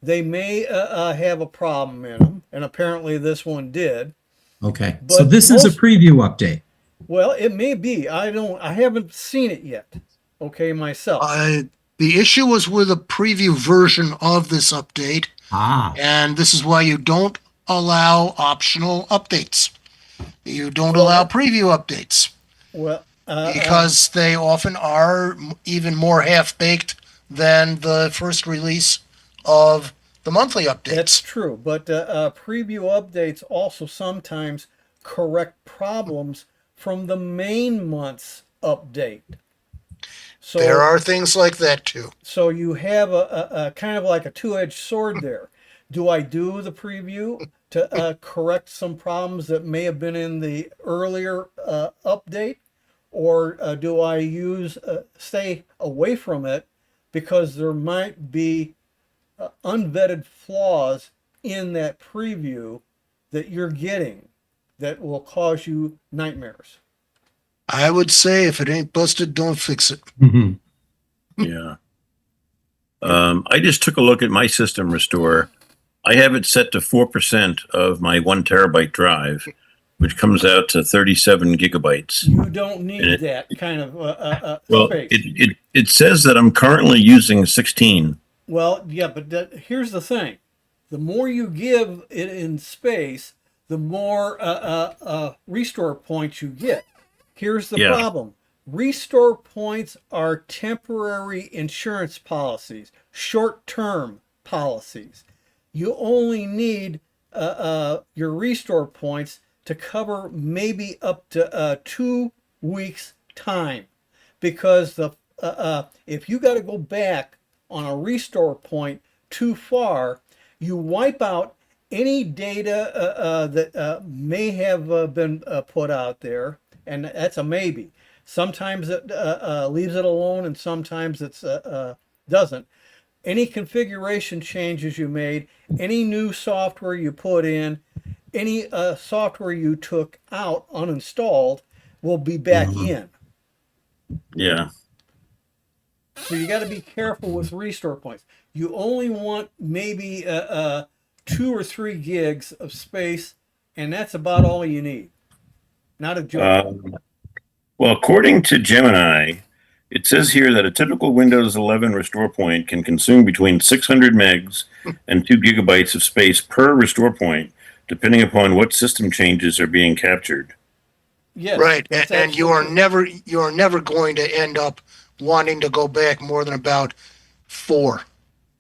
Speaker 7: They may have a problem in them, and apparently this one did.
Speaker 2: Okay.
Speaker 7: But
Speaker 2: So this is a
Speaker 7: most-
Speaker 2: preview update.
Speaker 7: Well, it may be. I haven't seen it yet. Okay, myself.
Speaker 4: The issue was with a preview version of this update,
Speaker 2: Ah,
Speaker 4: and this is why you don't allow optional updates. You don't
Speaker 7: Well,
Speaker 4: allow
Speaker 7: that-
Speaker 4: preview updates
Speaker 7: Well,
Speaker 4: because they often are even more half-baked than the first release of the monthly
Speaker 7: that's
Speaker 4: updates.
Speaker 7: true. But preview updates also sometimes correct problems from the main month's update. So
Speaker 4: There are things like that too.
Speaker 7: So you have a kind of like a two-edged sword there. Do I do the preview to correct some problems that may have been in the earlier update, or do I stay away from it because there might be unvetted flaws in that preview that you're getting that will cause you nightmares?
Speaker 4: I would say if it ain't busted, don't fix it.
Speaker 2: mhm.
Speaker 3: Yeah. I just took a look at my system restore. I have it set to 4% of my 1 terabyte drive, which comes out to 37 gigabytes.
Speaker 7: You don't need
Speaker 3: It-
Speaker 7: that kind of
Speaker 3: Well,
Speaker 7: space.
Speaker 3: it says that I'm currently using 16.
Speaker 7: Well, yeah, but here's the thing: the more you give it in space, the more restore points you get. Here's the
Speaker 3: Yeah.
Speaker 7: problem: restore points are temporary insurance policies, short-term policies. You only need your restore points to cover maybe up to 2 weeks time, because if you got to go back on a restore point too far, you wipe out any data that may have been put out there, and that's a maybe. Sometimes it leaves it alone, and sometimes it doesn't. Any configuration changes you made, any new software you put in, any software you took out uninstalled will be back in.
Speaker 3: Yeah.
Speaker 7: So you got to be careful with restore points. You only want maybe 2 or 3 gigs of space, and that's about all you need. Not a joke.
Speaker 3: Well, according to Gemini, it says here that a typical Windows 11 restore point can consume between 600 megs and 2 gigabytes of space per restore point, depending upon what system changes are being captured.
Speaker 7: Yes,
Speaker 4: Right,
Speaker 7: that's
Speaker 4: and you
Speaker 7: absolutely
Speaker 4: are never going to end up wanting to go back more than about 4,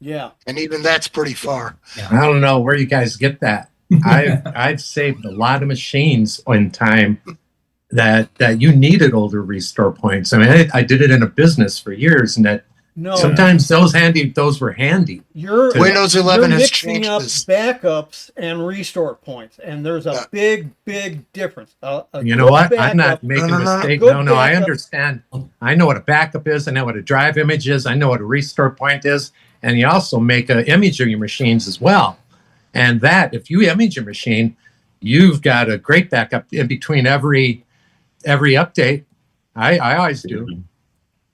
Speaker 7: yeah.
Speaker 4: and even that's pretty far.
Speaker 8: I don't know where you guys get that. I've saved a lot of machines in time that you needed older restore points. I mean, I did it in a business for years, and that
Speaker 7: No,
Speaker 8: sometimes those were handy.
Speaker 7: you're
Speaker 4: Windows 11
Speaker 7: you're
Speaker 4: has
Speaker 7: mixing
Speaker 4: changed
Speaker 7: up
Speaker 4: this.
Speaker 7: backups and restore points, and there's a
Speaker 4: Yeah.
Speaker 7: big difference. A
Speaker 8: You know
Speaker 7: good
Speaker 8: what? I'm not
Speaker 7: backup-
Speaker 8: making
Speaker 4: No,
Speaker 8: a
Speaker 4: no, no, no.
Speaker 8: mistake.
Speaker 7: Good
Speaker 8: No, I
Speaker 7: backup.
Speaker 8: understand. I know what a backup is. I know what a drive image is. I know what a restore point is. And you also make an image of your machines as well. And that, if you image your machine, you've got a great backup in between every update. I always do.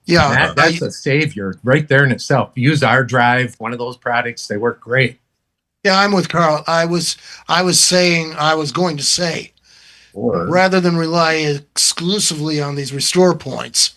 Speaker 4: Yeah,
Speaker 8: That's a savior right there in itself. Use our drive, one of those products. They work great.
Speaker 4: yeah, I'm with Carl. I was going to say,
Speaker 8: Or
Speaker 4: rather than rely exclusively on these restore points,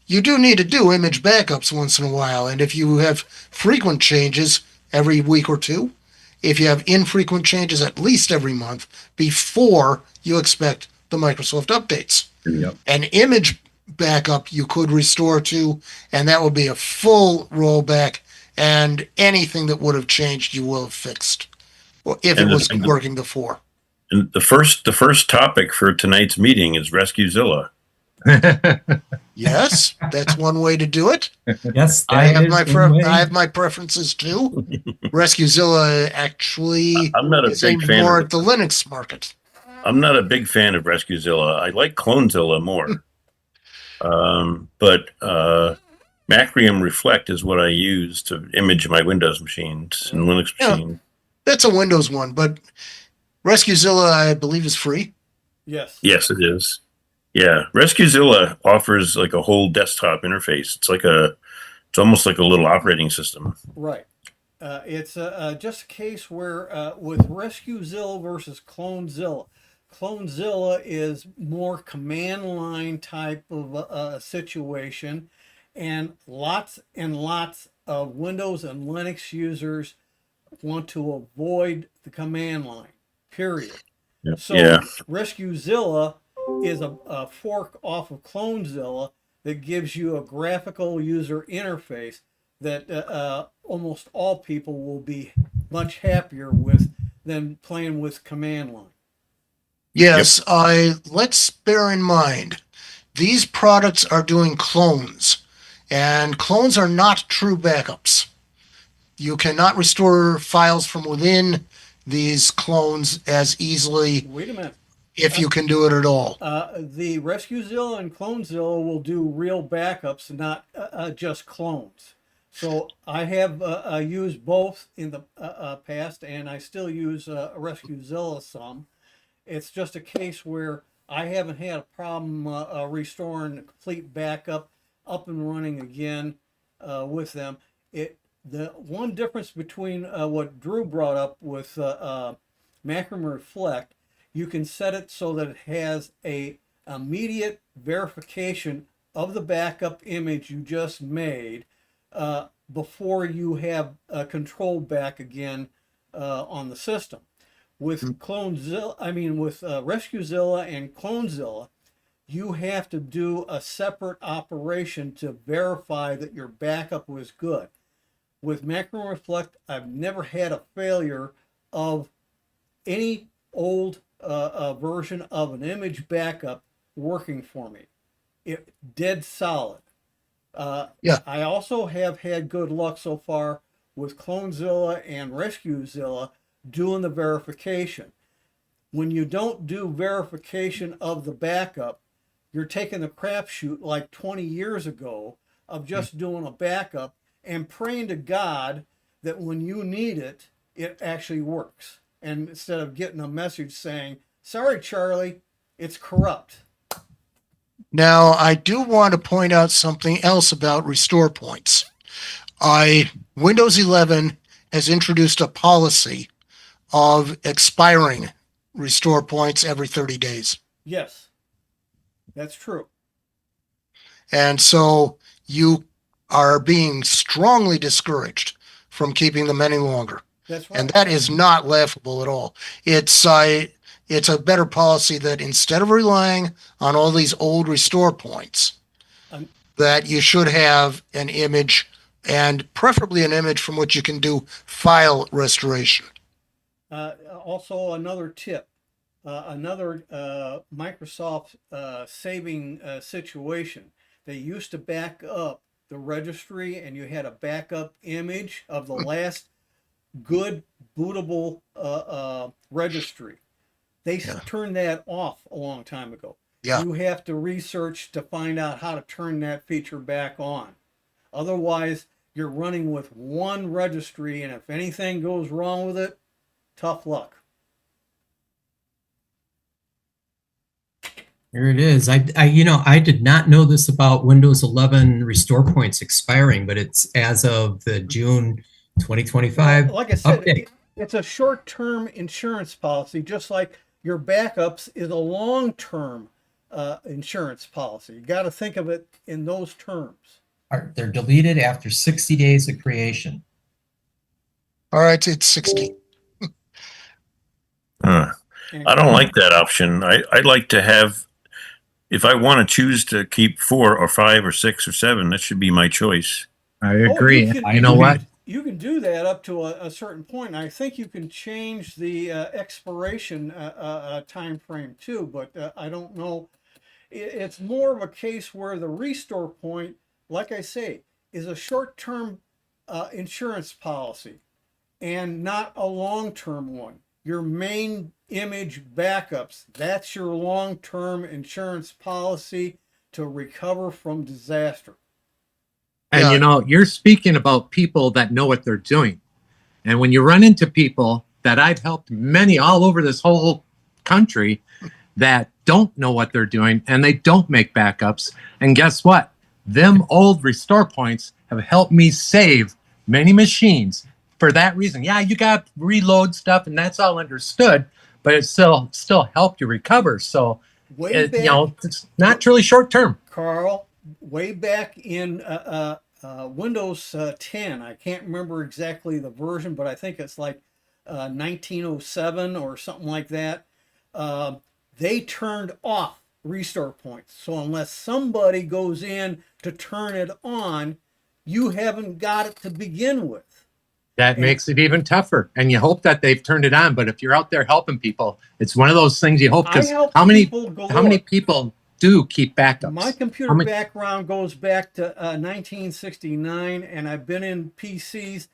Speaker 4: you do need to do image backups once in a while. And if you have frequent changes every week or two, if you have infrequent changes at least every month before you expect the Microsoft updates,
Speaker 8: Yep.
Speaker 4: an image backup you could restore to, and that will be a full rollback, and anything that would have changed you will have fixed. Well, if
Speaker 3: And
Speaker 4: it was
Speaker 3: the-
Speaker 4: working before.
Speaker 3: And the first topic for tonight's meeting is RescueZilla.
Speaker 4: Yes, that's one way to do it.
Speaker 2: Yes,
Speaker 4: I
Speaker 2: that
Speaker 4: have
Speaker 2: is
Speaker 4: my
Speaker 2: one way.
Speaker 4: I have my preferences too. RescueZilla actually
Speaker 3: I'm not a
Speaker 4: is
Speaker 3: big
Speaker 4: aimed
Speaker 3: fan
Speaker 4: more
Speaker 3: of
Speaker 4: at the Linux market.
Speaker 3: I'm not a big fan of RescueZilla. I like CloneZilla more. But Macrium Reflect is what I use to image my Windows machines and Linux
Speaker 4: Yeah.
Speaker 3: machines.
Speaker 4: That's a Windows one, but RescueZilla, I believe, is free.
Speaker 7: Yes.
Speaker 3: Yes, it is. Yeah, RescueZilla offers like a whole desktop interface. It's almost like a little operating system.
Speaker 7: Right. It's just a case where with RescueZilla versus CloneZilla, CloneZilla is more command line type of situation, and lots of Windows and Linux users want to avoid the command line. Period. So
Speaker 3: Yeah.
Speaker 7: RescueZilla is a fork off of CloneZilla that gives you a graphical user interface that almost all people will be much happier with than playing with command line.
Speaker 4: Yes, let's bear in mind these products are doing clones, and clones are not true backups. You cannot restore files from within these clones as easily
Speaker 7: Wait a minute.
Speaker 4: if you can do it at all.
Speaker 7: The RescueZilla and CloneZilla will do real backups, not just clones. So I have used both in the past, and I still use RescueZilla some. It's just a case where I haven't had a problem restoring a complete backup up and running again with them. The one difference between what Drew brought up with Macrium Reflect, you can set it so that it has a immediate verification of the backup image you just made before you have control back again on the system. With with RescueZilla and CloneZilla, you have to do a separate operation to verify that your backup was good. With Macrium Reflect, I've never had a failure of any old version of an image backup working for me. It dead solid.
Speaker 4: Yeah.
Speaker 7: I also have had good luck so far with CloneZilla and RescueZilla doing the verification. When you don't do verification of the backup, you're taking the crapshoot like 20 years ago of just doing a backup and praying to God that when you need it, it actually works. And instead of getting a message saying, "Sorry, Charlie, it's corrupt."
Speaker 4: Now, I do want to point out something else about restore points. Windows 11 has introduced a policy of expiring restore points every 30 days.
Speaker 7: Yes, that's true.
Speaker 4: And so you are being strongly discouraged from keeping them any longer.
Speaker 7: That's right.
Speaker 4: And that is not laughable at all. It's a better policy that instead of relying on all these old restore points, that you should have an image, and preferably an image from which you can do file restoration.
Speaker 7: Also, another tip, another Microsoft saving situation. They used to back up the registry, and you had a backup image of the last good bootable registry. They turned that off a long time ago.
Speaker 4: Yeah.
Speaker 7: You have to research to find out how to turn that feature back on. Otherwise, you're running with one registry, and if anything goes wrong with it, tough luck.
Speaker 2: There it is. I did not know this about Windows 11 restore points expiring, but it's as of the June 2025
Speaker 7: Well, like I said,
Speaker 2: update.
Speaker 7: it's a short-term insurance policy, just like your backups is a long-term insurance policy. You got to think of it in those terms.
Speaker 2: They're deleted after 60 days of creation.
Speaker 4: All right, it's 60.
Speaker 3: I don't like that option. I'd like to have, if I want to choose to keep 4 or 5 or 6 or 7, that should be my choice.
Speaker 8: I agree.
Speaker 7: You
Speaker 8: know what?
Speaker 7: You can do that up to a certain point. I think you can change the expiration time frame too, but I don't know. It's more of a case where the restore point, like I say, is a short-term insurance policy and not a long-term one. Your main image backups, that's your long-term insurance policy to recover from disaster.
Speaker 8: And
Speaker 4: Yeah.
Speaker 8: you know, you're speaking about people that know what they're doing. And when you run into people that I've helped many all over this whole country that don't know what they're doing and they don't make backups. And guess what? Them old restore points have helped me save many machines for that reason. Yeah, you got to reload stuff and that's all understood, but it still helped you recover. So
Speaker 7: Way
Speaker 8: you
Speaker 7: back,
Speaker 8: know, it's not truly short term.
Speaker 7: Carl, way back in Windows 10, I can't remember exactly the version, but I think it's like 1907 or something like that. They turned off restore points. So unless somebody goes in to turn it on, you haven't got it to begin with.
Speaker 8: That makes it even tougher. And you hope that they've turned it on. But if you're out there helping people, it's one of those things you hope,
Speaker 7: I
Speaker 8: because
Speaker 7: help
Speaker 8: how many
Speaker 7: people
Speaker 8: people do keep backups?
Speaker 7: My
Speaker 8: How
Speaker 7: computer
Speaker 8: many-
Speaker 7: background goes back to 1969, and I've been in PCs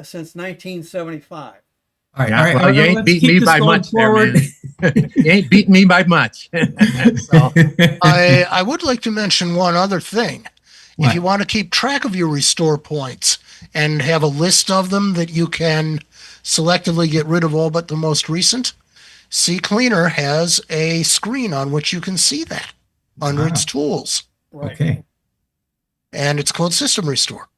Speaker 7: since 1975.
Speaker 2: All right,
Speaker 8: Yeah,
Speaker 2: all right,
Speaker 8: well,
Speaker 2: all right,
Speaker 8: you ain't
Speaker 2: let's
Speaker 8: beating
Speaker 2: keep
Speaker 8: me
Speaker 2: this
Speaker 8: by
Speaker 2: going
Speaker 8: much there,
Speaker 2: forward.
Speaker 8: man. You ain't beating me by much. So,
Speaker 4: I would like to mention one other thing. If
Speaker 2: What?
Speaker 4: you want to keep track of your restore points and have a list of them that you can selectively get rid of all but the most recent, CCleaner has a screen on which you can see that under its
Speaker 2: Ah,
Speaker 4: tools.
Speaker 7: Right.
Speaker 2: okay.
Speaker 4: And it's called System Restore.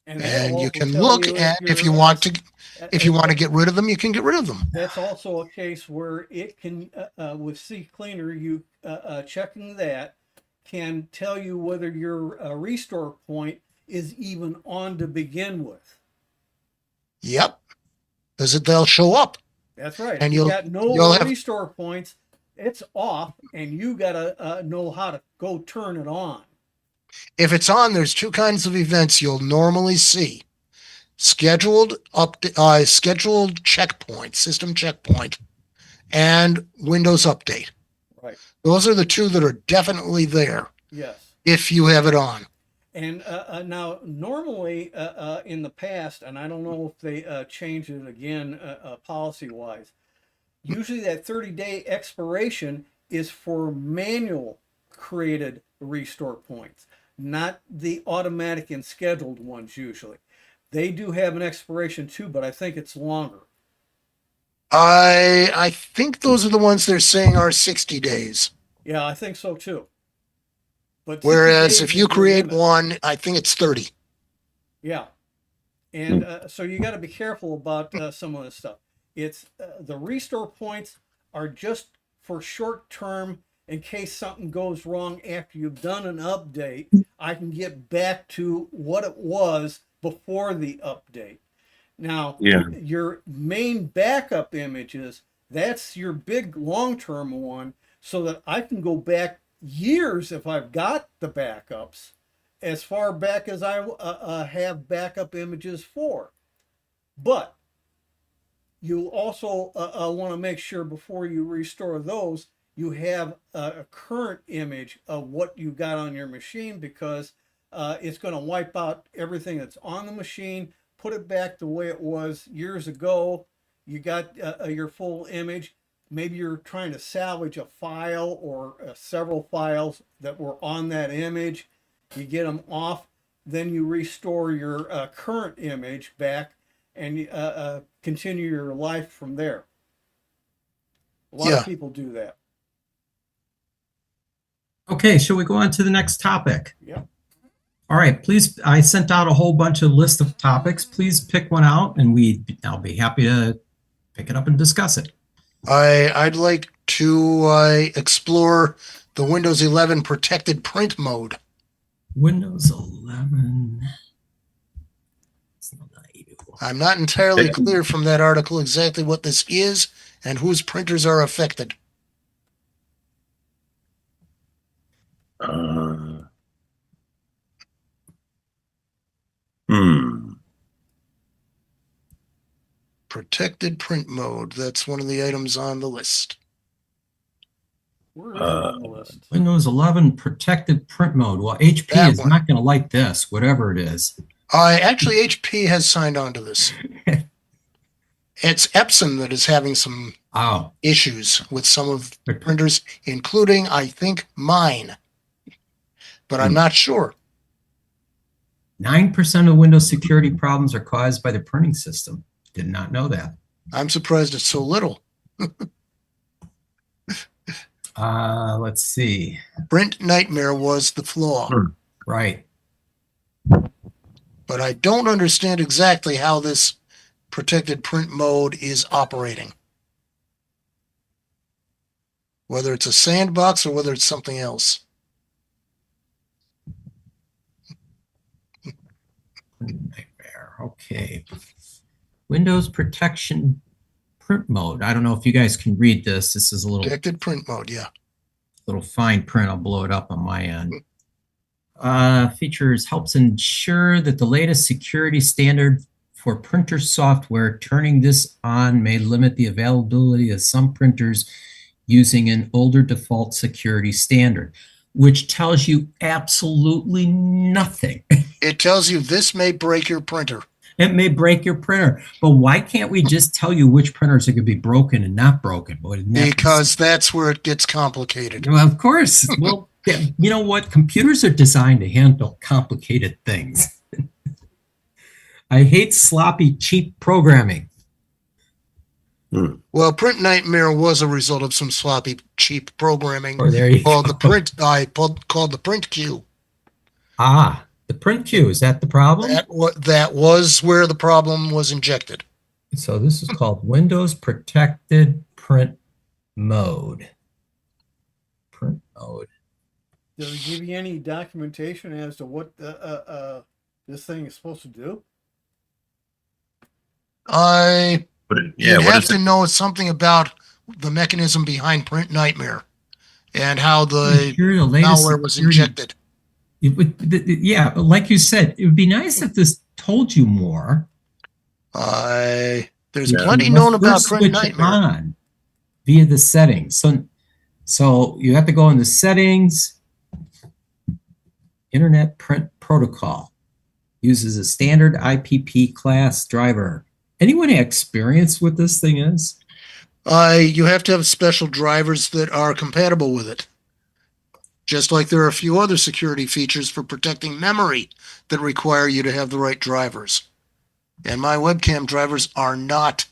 Speaker 7: And that'll
Speaker 4: And you
Speaker 7: also
Speaker 4: can
Speaker 7: tell
Speaker 4: look
Speaker 7: you
Speaker 4: at if you
Speaker 7: you're,
Speaker 4: want to get rid of them, you can get rid of them.
Speaker 7: That's also a case where it can, with CCleaner, you checking that can tell you whether your restore point is even on to begin with.
Speaker 4: Yep. Because they'll show up.
Speaker 7: That's right.
Speaker 4: And
Speaker 7: If you got no
Speaker 4: have
Speaker 7: restore points, it's off, and you gotta know how to go turn it on.
Speaker 4: if it's on, there's two kinds of events you'll normally see. Scheduled checkpoint, system checkpoint, and Windows update.
Speaker 7: Right.
Speaker 4: Those are the two that are definitely there
Speaker 7: Yes.
Speaker 4: if you have it on.
Speaker 7: And now, normally in the past, and I don't know if they changed it again policy-wise, usually that 30-day expiration is for manual created restore points, not the automatic and scheduled ones usually. They do have an expiration too, but I think it's longer.
Speaker 4: I think those are the ones they're saying are 60 days.
Speaker 7: Yeah, I think so too. But 60
Speaker 4: Whereas
Speaker 7: days
Speaker 4: if you
Speaker 7: is the
Speaker 4: create
Speaker 7: limit.
Speaker 4: one, I think it's 30.
Speaker 7: Yeah. And so you got to be careful about some of this stuff. It's the restore points are just for short term in case something goes wrong after you've done an update. I can get back to what it was before the update. Now,
Speaker 3: Yeah.
Speaker 7: your main backup images, that's your big long term one, so that I can go back years if I've got the backups as far back as I have backup images for. But you also want to make sure before you restore those, you have a current image of what you got on your machine, because it's going to wipe out everything that's on the machine, put it back the way it was years ago. You got your full image. Maybe you're trying to salvage a file or several files that were on that image. You get them off, then you restore your current image back, and continue your life from there. A lot of people do that.
Speaker 2: Okay, shall we go on to the next topic?
Speaker 7: Yep.
Speaker 2: All right, please, I sent out a whole bunch of list of topics. Please pick one out and I'll be happy to pick it up and discuss it.
Speaker 4: I'd like to explore the Windows 11 protected print mode.
Speaker 2: Windows 11.
Speaker 4: I'm not entirely clear from that article exactly what this is and whose printers are affected.
Speaker 3: Hmm.
Speaker 4: Protected print mode. That's one of the items on the list.
Speaker 7: Where is it on the list?
Speaker 2: Windows 11 protected print mode. Well, HP
Speaker 4: That
Speaker 2: is
Speaker 4: one.
Speaker 2: not going to like this, whatever it is.
Speaker 4: Actually, HP has signed on to this. It's Epson that is having some
Speaker 2: Oh,
Speaker 4: issues with some of the printers, including, I think, mine. But I'm not sure.
Speaker 2: 9% of Windows security problems are caused by the printing system. Did not know that.
Speaker 4: I'm surprised it's so little.
Speaker 2: Let's see.
Speaker 4: Print Nightmare was the flaw.
Speaker 2: Right.
Speaker 4: But I don't understand exactly how this protected print mode is operating. Whether it's a sandbox or whether it's something else.
Speaker 2: Nightmare. Okay. Windows protection print mode. I don't know if you guys can read this. This is a little
Speaker 4: Protected print mode, yeah.
Speaker 2: little fine print. I'll blow it up on my end. Features helps ensure that the latest security standard for printer software. Turning this on may limit the availability of some printers using an older default security standard, which tells you absolutely nothing.
Speaker 4: It tells you this may break your printer.
Speaker 2: It may break your printer, but why can't we just tell you which printers are going to be broken and not broken?
Speaker 4: Because that's where it gets complicated.
Speaker 2: Well, of course. Well, yeah, you know what? Computers are designed to handle complicated things. I hate sloppy, cheap programming.
Speaker 4: Well, Print Nightmare was a result of some sloppy, cheap programming
Speaker 2: Oh, there you
Speaker 4: called
Speaker 2: go.
Speaker 4: called the print queue.
Speaker 2: Ah, the print queue. Is that the problem?
Speaker 4: That was where the problem was injected.
Speaker 2: So this is called Windows Protected Print Mode. Print mode.
Speaker 7: Does it give you any documentation as to what this thing is supposed to do?
Speaker 4: You have to know something about the mechanism behind Print Nightmare and how the malware was injected.
Speaker 2: Yeah, like you said, it would be nice if this told you more.
Speaker 4: There's plenty known about Print Nightmare.
Speaker 2: On via the settings. So you have to go into settings. Internet Print Protocol uses a standard IPP class driver. Anyone experience what this thing is?
Speaker 4: You have to have special drivers that are compatible with it. Just like there are a few other security features for protecting memory that require you to have the right drivers. And my webcam drivers are not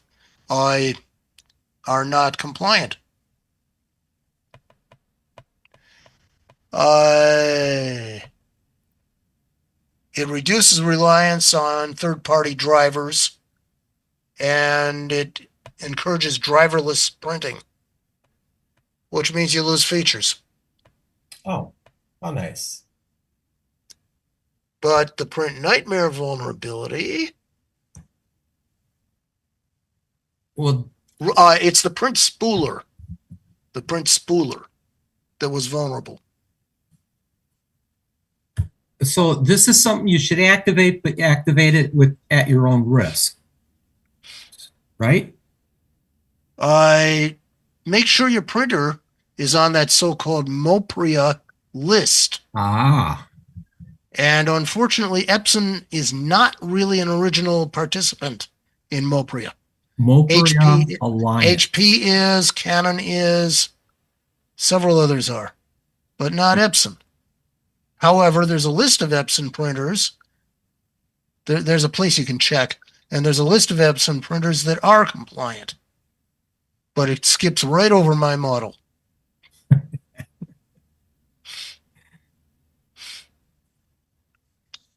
Speaker 4: compliant. It reduces reliance on third-party drivers, and it encourages driverless printing, which means you lose features.
Speaker 2: Oh, nice.
Speaker 4: But the Print Nightmare vulnerability,
Speaker 2: well,
Speaker 4: it's the print spooler that was vulnerable.
Speaker 2: So this is something you should activate, but activate it at your own risk, right?
Speaker 4: Make sure your printer is on that so-called MOPRIA list.
Speaker 2: Ah.
Speaker 4: And unfortunately, Epson is not really an original participant in MOPRIA.
Speaker 2: MOPRIA Alliance.
Speaker 4: HP is, Canon is, several others are, but not Epson. However, there's a list of Epson printers. There's a place you can check, and there's a list of Epson printers that are compliant. But it skips right over my model.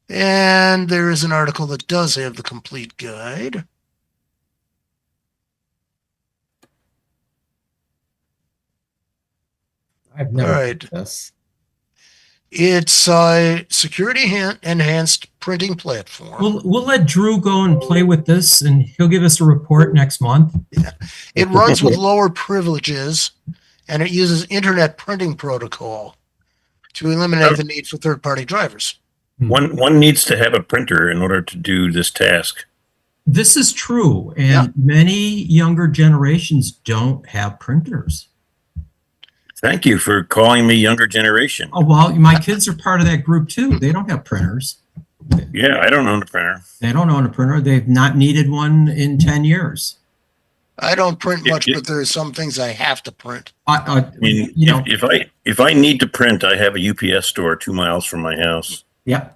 Speaker 4: And there is an article that does have the complete guide.
Speaker 2: I've never
Speaker 4: heard
Speaker 2: this.
Speaker 4: It's a security enhanced printing platform.
Speaker 2: We'll let Drew go and play with this, and he'll give us a report next month.
Speaker 4: Yeah. It runs with lower privileges, and it uses Internet Printing Protocol to eliminate the need for third-party drivers.
Speaker 3: One needs to have a printer in order to do this task.
Speaker 2: This is true, and
Speaker 4: Yeah.
Speaker 2: many younger generations don't have printers.
Speaker 3: Thank you for calling me younger generation.
Speaker 2: Oh, well, my kids are part of that group too. They don't have printers.
Speaker 3: Yeah, I don't own a printer.
Speaker 2: They don't own a printer. They've not needed one in 10 years.
Speaker 4: I don't print much,
Speaker 3: It-
Speaker 4: but there are some things I have to print.
Speaker 3: I mean,
Speaker 2: you know,
Speaker 3: if I need to print, I have a UPS store 2 miles from my house.
Speaker 2: yeah.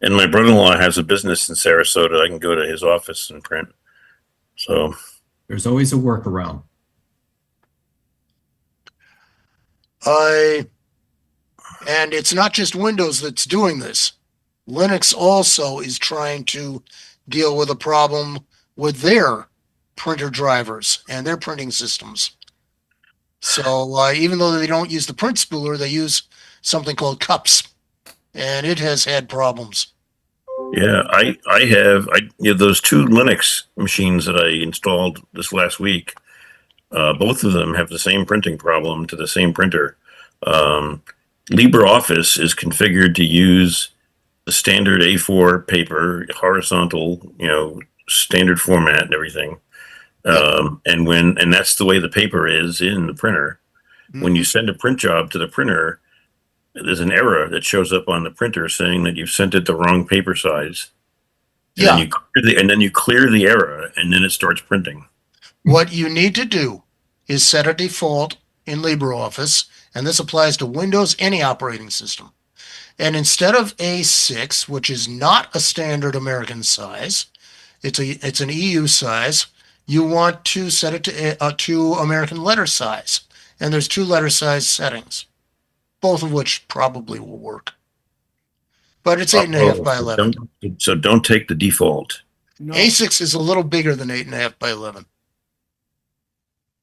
Speaker 3: And my brother-in-law has a business in Sarasota. I can go to his office and print. So
Speaker 2: There's always a workaround.
Speaker 4: And it's not just Windows that's doing this. Linux also is trying to deal with a problem with their printer drivers and their printing systems. So even though they don't use the print spooler, they use something called cups, and it has had problems.
Speaker 3: yeah, I have those 2 Linux machines that I installed this last week. Both of them have the same printing problem to the same printer. LibreOffice is configured to use the standard A4 paper, horizontal, standard format and everything. And that's the way the paper is in the printer. When you send a print job to the printer, there's an error that shows up on the printer saying that you've sent it the wrong paper size. And
Speaker 4: Yeah.
Speaker 3: then you clear the error, and then it starts printing.
Speaker 4: What you need to do is set a default in LibreOffice, and this applies to Windows, any operating system. And instead of A6, which is not a standard American size, it's an EU size, you want to set it to American letter size. And there's 2 letter size settings, both of which probably will work. But it's 8.5 by 11.
Speaker 3: So don't take the default.
Speaker 7: No,
Speaker 4: A6 is a little bigger than 8.5 by 11.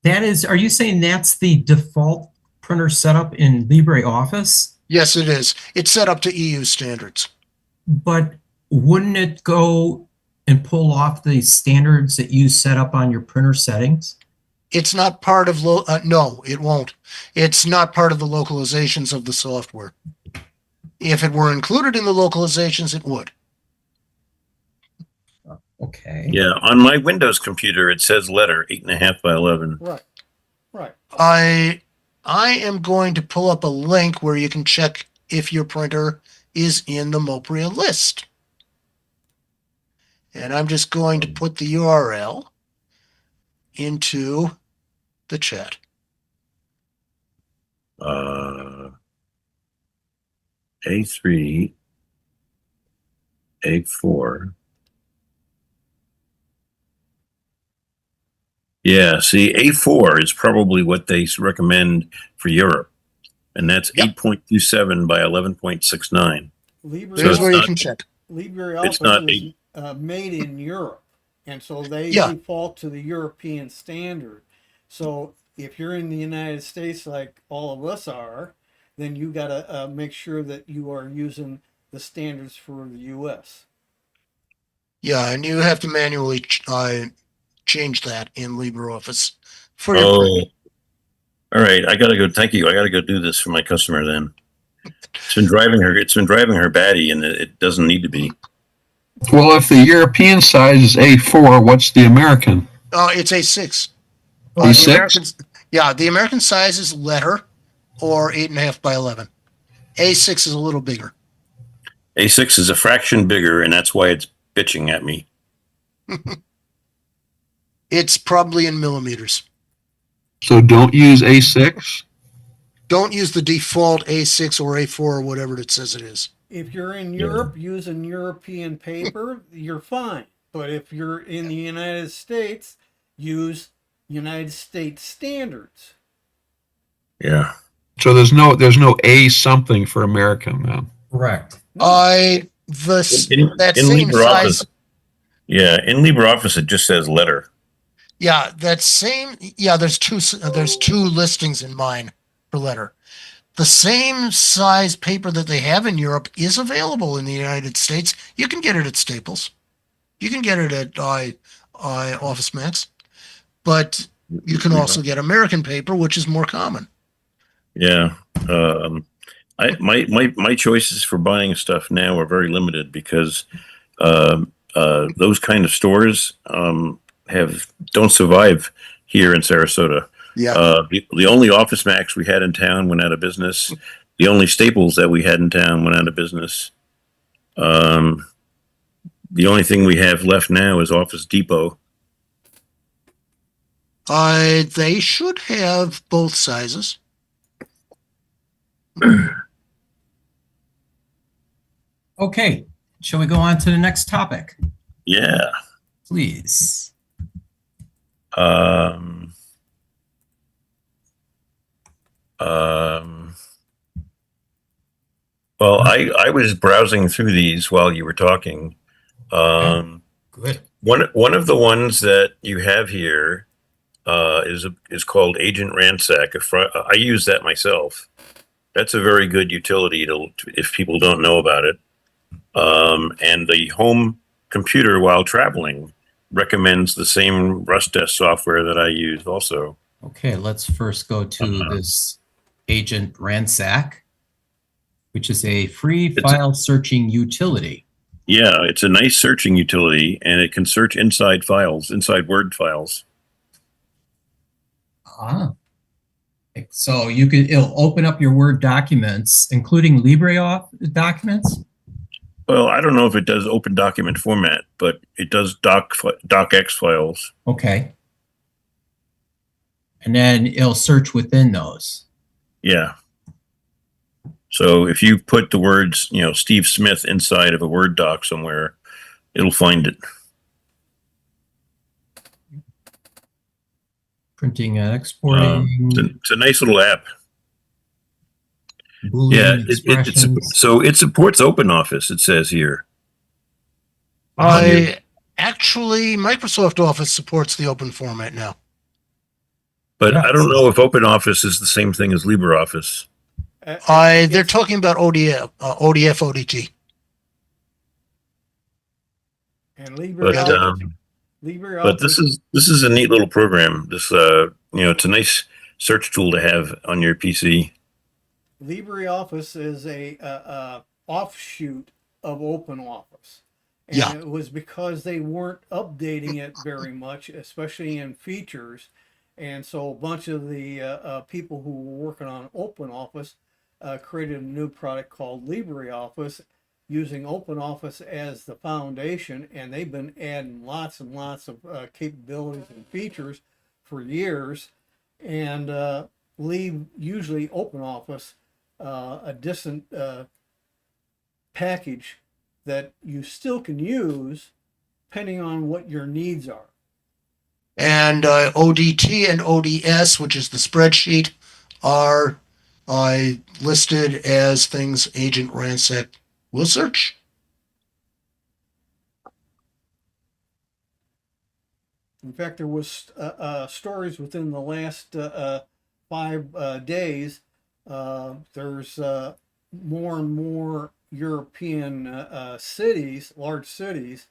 Speaker 2: That is, are you saying that's the default printer setup in LibreOffice?
Speaker 4: Yes, it is. It's set up to EU standards.
Speaker 2: But wouldn't it go and pull off the standards that you set up on your printer settings?
Speaker 4: It's not part of, no, it won't. It's not part of the localizations of the software. If it were included in the localizations, it would.
Speaker 2: Okay.
Speaker 3: Yeah, on my Windows computer, it says letter 8.5 by 11.
Speaker 7: right.
Speaker 4: I am going to pull up a link where you can check if your printer is in the Mopria list. And I'm just going to put the URL into the chat.
Speaker 3: A3, A4. Yeah, see, A4 is probably what they recommend for Europe, and that's
Speaker 4: Yep.
Speaker 3: 8.27 by 11.69.
Speaker 4: There's where you can check.
Speaker 3: It's not
Speaker 7: LibreOffice is made in Europe, and so they
Speaker 4: Yeah.
Speaker 7: default to the European standard. So if you're in the United States, like all of us are, then you got to make sure that you are using the standards for the U.S.
Speaker 4: Yeah, and you have to manually change that in LibreOffice for your
Speaker 3: Oh,
Speaker 4: printing.
Speaker 3: all right. I gotta go. Thank you. I gotta go do this for my customer then. It's been driving her batty, and it doesn't need to be.
Speaker 9: Well, if the European size is A4, what's the American?
Speaker 4: It's A6.
Speaker 9: A6?
Speaker 4: The Americans, yeah, the American size is letter or 8.5 by 11. A6 is a little bigger.
Speaker 3: A6 is a fraction bigger, and that's why it's bitching at me.
Speaker 4: It's probably in millimeters.
Speaker 9: So don't use A6?
Speaker 4: Don't use the default A6 or A4 or whatever it says it is.
Speaker 7: If you're in Europe using European paper, you're fine. But if you're in the United States, use United States standards.
Speaker 3: Yeah.
Speaker 9: So there's no A something for American then.
Speaker 2: Correct.
Speaker 3: In
Speaker 4: That same
Speaker 3: LibreOffice,
Speaker 4: size.
Speaker 3: yeah, in LibreOffice it just says letter.
Speaker 4: Yeah, there's two listings in mine per letter. The same size paper that they have in Europe is available in the United States. You can get it at Staples. You can get it at Office Max. But you can also get American paper, which is more common.
Speaker 3: Yeah. My choices for buying stuff now are very limited because those kind of stores don't survive here in Sarasota.
Speaker 4: Yeah.
Speaker 3: The only Office Max we had in town went out of business. The only Staples that we had in town went out of business. The only thing we have left now is Office Depot.
Speaker 4: They should have both sizes.
Speaker 2: Okay, shall we go on to the next topic,
Speaker 3: Yeah.
Speaker 2: please?
Speaker 3: Um, well, I was browsing through these while you were talking.
Speaker 2: Good.
Speaker 3: One of the ones that you have here is called Agent Ransack. I use that myself. That's a very good utility if people don't know about it. And the home computer while traveling recommends the same Rust Desk software that I use also.
Speaker 2: Okay, let's first go to this Agent Ransack, which is a free file searching utility.
Speaker 3: Yeah, it's a nice searching utility, and it can search inside Word files.
Speaker 2: Ah. So it'll open up your Word documents, including LibreOffice documents?
Speaker 3: Well, I don't know if it does open document format, but it does docx files.
Speaker 2: Okay. And then it'll search within those.
Speaker 3: Yeah. So if you put the words, Steve Smith inside of a Word doc somewhere, it'll find it.
Speaker 2: Printing and exporting.
Speaker 3: It's a nice little app.
Speaker 2: Boolean expressions.
Speaker 3: It supports OpenOffice, it says here.
Speaker 4: Actually, Microsoft Office supports the open format now.
Speaker 3: But
Speaker 2: Yeah.
Speaker 3: I don't know if OpenOffice is the same thing as LibreOffice.
Speaker 4: They're talking about ODF, ODT.
Speaker 7: And
Speaker 3: But this is a neat little program. This it's a nice search tool to have on your PC.
Speaker 7: LibreOffice is a offshoot of OpenOffice. And
Speaker 4: Yeah.
Speaker 7: it was because they weren't updating it very much, especially in features. And so a bunch of the people who were working on OpenOffice created a new product called LibreOffice using OpenOffice as the foundation. And they've been adding lots and lots of capabilities and features for years. And leave usually OpenOffice a decent package that you still can use depending on what your needs are.
Speaker 4: And ODT and ODS, which is the spreadsheet, are listed as things Agent Ransack will search.
Speaker 7: In fact, there was stories within the last 5 days. There's more and more European cities, large cities,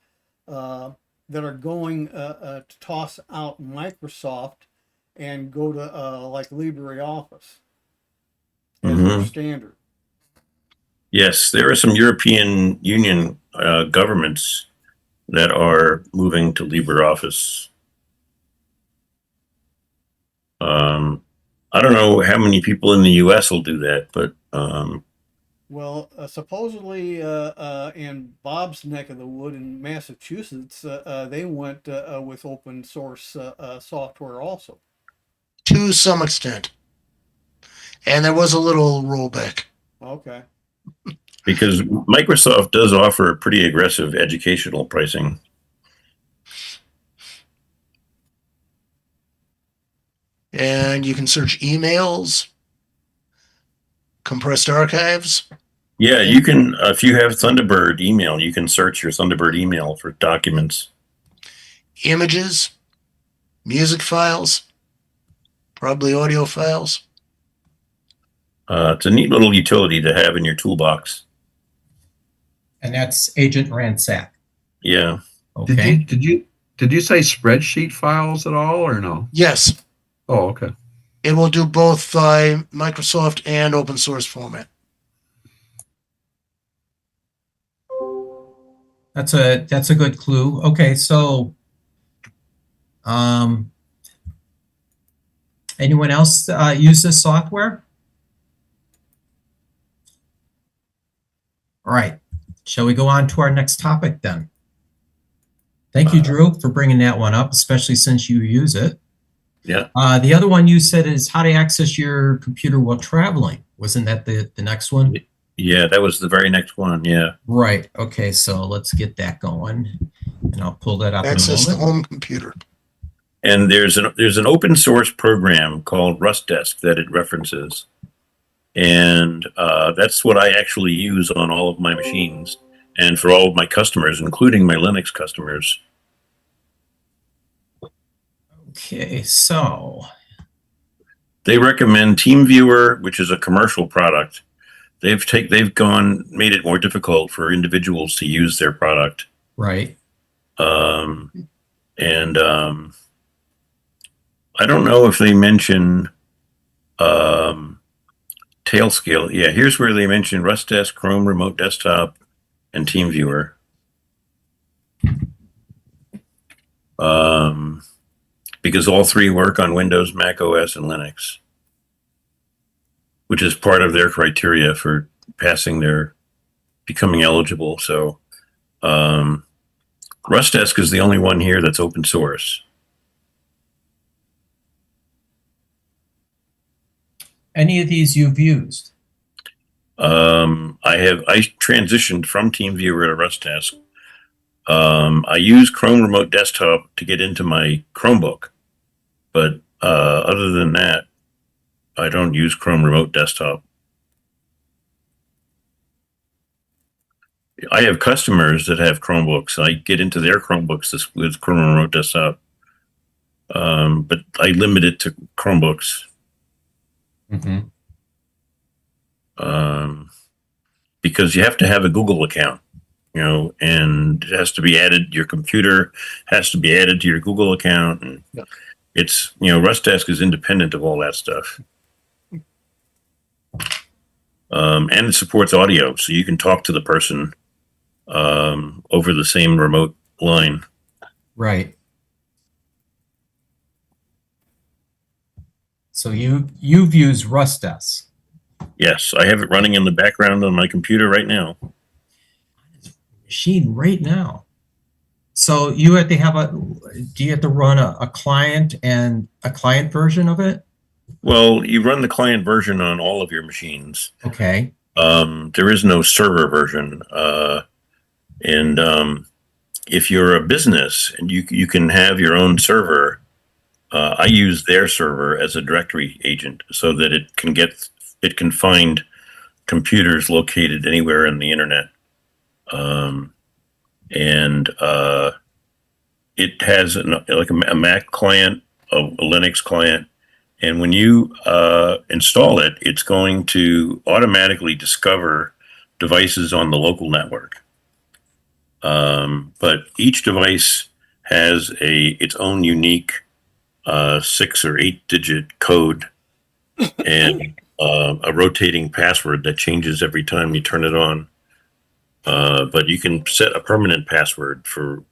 Speaker 7: that are going to toss out Microsoft and go to like LibreOffice as their standard.
Speaker 3: Yes, there are some European Union governments that are moving to LibreOffice. I don't know how many people in the U.S. will do that, but
Speaker 7: well, supposedly in Bob's neck of the wood in Massachusetts, they went with open source software also.
Speaker 4: To some extent. And there was a little rollback.
Speaker 7: Okay.
Speaker 3: because Microsoft does offer pretty aggressive educational pricing.
Speaker 4: And you can search emails, compressed archives.
Speaker 3: Yeah, you can, if you have Thunderbird email, you can search your Thunderbird email for documents.
Speaker 4: Images, music files, probably audio files.
Speaker 3: It's a neat little utility to have in your toolbox.
Speaker 2: And that's Agent Ransack.
Speaker 3: Yeah.
Speaker 2: Okay.
Speaker 9: Did you say spreadsheet files at all or no?
Speaker 4: Yes,
Speaker 9: Oh, okay.
Speaker 4: it will do both Microsoft and open source format.
Speaker 2: That's a good clue. Okay, so um, anyone else use this software? All right. Shall we go on to our next topic then? Thank you, Drew, for bringing that one up, especially since you use it.
Speaker 3: Yeah.
Speaker 2: The other one you said is how to access your computer while traveling. Wasn't that the next one?
Speaker 3: Yeah, that was the very next one. Yeah.
Speaker 2: Right. Okay, so let's get that going. And I'll pull that up
Speaker 4: Access
Speaker 2: in a
Speaker 4: the
Speaker 2: moment.
Speaker 4: home computer.
Speaker 3: And there's an open source program called Rustdesk that it references. And that's what I actually use on all of my machines and for all of my customers, including my Linux customers.
Speaker 2: Okay, so
Speaker 3: They recommend TeamViewer, which is a commercial product. They've made it more difficult for individuals to use their product.
Speaker 2: right.
Speaker 3: And I don't know if they mention Tailscale. Yeah, here's where they mention Rustdesk, Chrome Remote Desktop, and TeamViewer. Because all three work on Windows, Mac OS, and Linux, which is part of their criteria for becoming eligible. So Rustdesk is the only one here that's open source.
Speaker 2: Any of these you've used?
Speaker 3: I transitioned from TeamViewer to Rustdesk. I use Chrome Remote Desktop to get into my Chromebook, but other than that, I don't use Chrome Remote Desktop. I have customers that have Chromebooks. I get into their Chromebooks with Chrome Remote Desktop, but I limit it to Chromebooks.
Speaker 2: Mm-hmm.
Speaker 3: Because you have to have a Google account, and it has to be added. Your computer has to be added to your Google account, and it's Rustdesk is independent of all that stuff. And it supports audio, so you can talk to the person over the same remote line.
Speaker 2: Right. So you've used Rustdesk.
Speaker 3: Yes, I have it running in the background on my computer right now.
Speaker 2: Machine right now. So you have to have do you have to run a client and a client version of it?
Speaker 3: Well, you run the client version on all of your machines.
Speaker 2: Okay.
Speaker 3: There is no server version. And if you're a business and you can have your own server, I use their server as a directory agent so that it can find computers located anywhere in the internet. And it has a Mac client, a Linux client, and when you install it, it's going to automatically discover devices on the local network. But each device has its own unique 6 or 8 digit code and a rotating password that changes every time you turn it on. But you can set a permanent password for,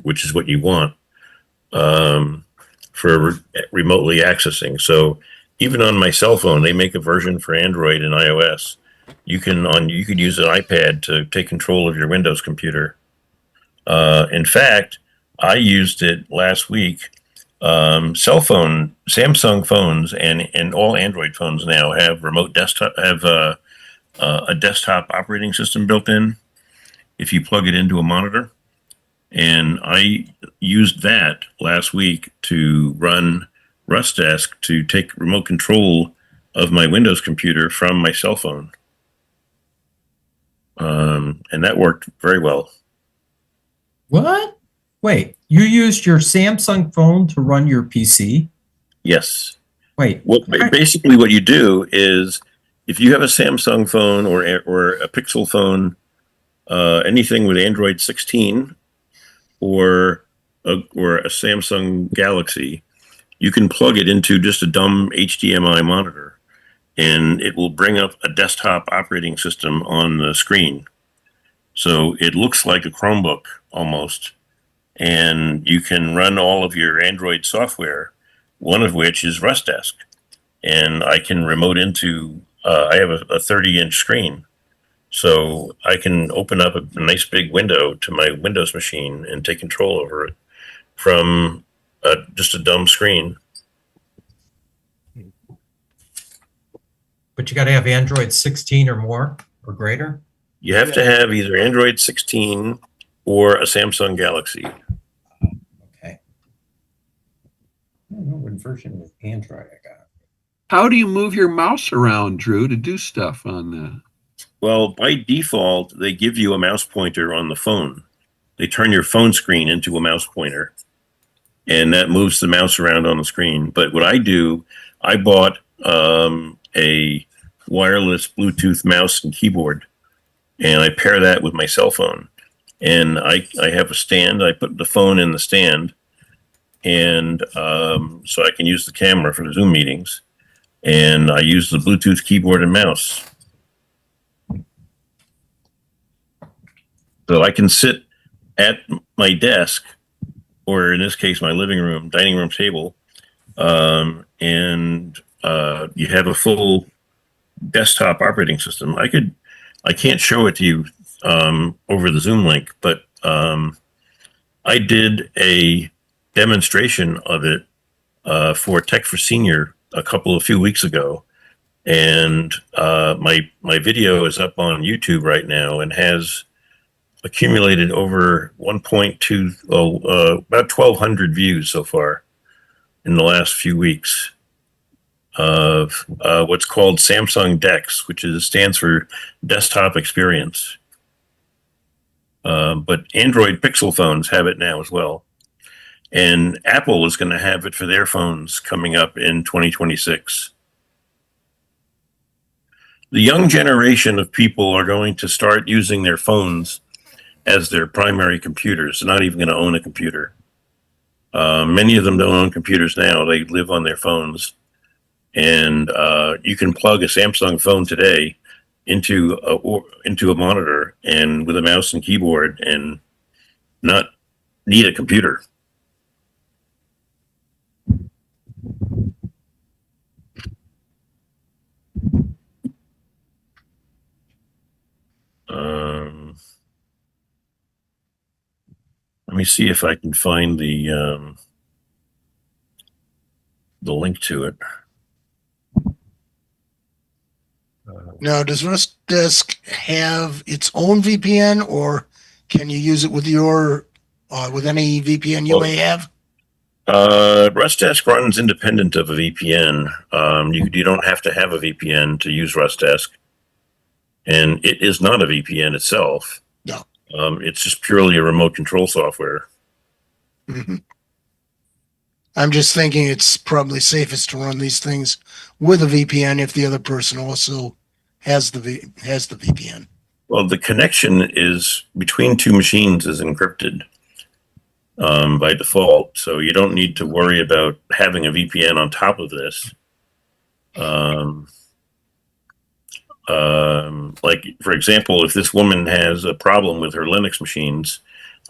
Speaker 3: which is what you want, for remotely accessing. So even on my cell phone, they make a version for Android and iOS. You could use an iPad to take control of your Windows computer. In fact, I used it last week. Samsung phones and all Android phones now have remote desktop, have a desktop operating system built in if you plug it into a monitor. And I used that last week to run Rustdesk to take remote control of my Windows computer from my cell phone. And that worked very well.
Speaker 2: What? Wait, you used your Samsung phone to run your PC?
Speaker 3: Yes.
Speaker 2: Wait.
Speaker 3: Well, basically what you do is if you have a Samsung phone or a Pixel phone, anything with Android 16 or a Samsung Galaxy, you can plug it into just a dumb HDMI monitor and it will bring up a desktop operating system on the screen. So it looks like a Chromebook almost, and you can run all of your Android software, one of which is RustDesk. And I can remote into, I have a 30-inch screen. So I can open up a nice big window to my Windows machine and take control over it from just a dumb screen.
Speaker 2: But you got to have Android 16 or more or greater.
Speaker 3: You have to have either Android 16 or a Samsung Galaxy.
Speaker 2: Okay. I don't know what version of Android I got.
Speaker 9: How do you move your mouse around, Drew, to do stuff on that?
Speaker 3: Well, by default, they give you a mouse pointer on the phone. They turn your phone screen into a mouse pointer, and that moves the mouse around on the screen. But what I do, I bought a wireless Bluetooth mouse and keyboard, and I pair that with my cell phone. And I have a stand. I put the phone in the stand, and so I can use the camera for the Zoom meetings. And I use the Bluetooth keyboard and mouse. So I can sit at my desk, or in this case, my living room, dining room table, and you have a full desktop operating system. I can't show it to you over the Zoom link, but I did a demonstration of it for Tech for Senior a few weeks ago, and my video is up on YouTube right now and has accumulated over 1.2, about 1,200 views so far in the last few weeks of what's called Samsung DeX, which stands for Desktop Experience. But Android Pixel phones have it now as well. And Apple is going to have it for their phones coming up in 2026. The young generation of people are going to start using their phones as their primary computers. They're not even going to own a computer. Many of them don't own computers now. They live on their phones. And you can plug a Samsung phone today into a monitor and with a mouse and keyboard and not need a computer. Let me see if I can find the link to it.
Speaker 4: Now, does RustDesk have its own VPN, or can you use it with your with any VPN you may have?
Speaker 3: RustDesk runs independent of a VPN. You don't have to have a VPN to use RustDesk, and it is not a VPN itself.
Speaker 4: No.
Speaker 3: It's just purely a remote control software.
Speaker 4: Mm-hmm. I'm just thinking it's probably safest to run these things with a VPN if the other person also has the VPN.
Speaker 3: Well, the connection is between two machines is encrypted by default, so you don't need to worry about having a VPN on top of this. Like, for example, if this woman has a problem with her Linux machines,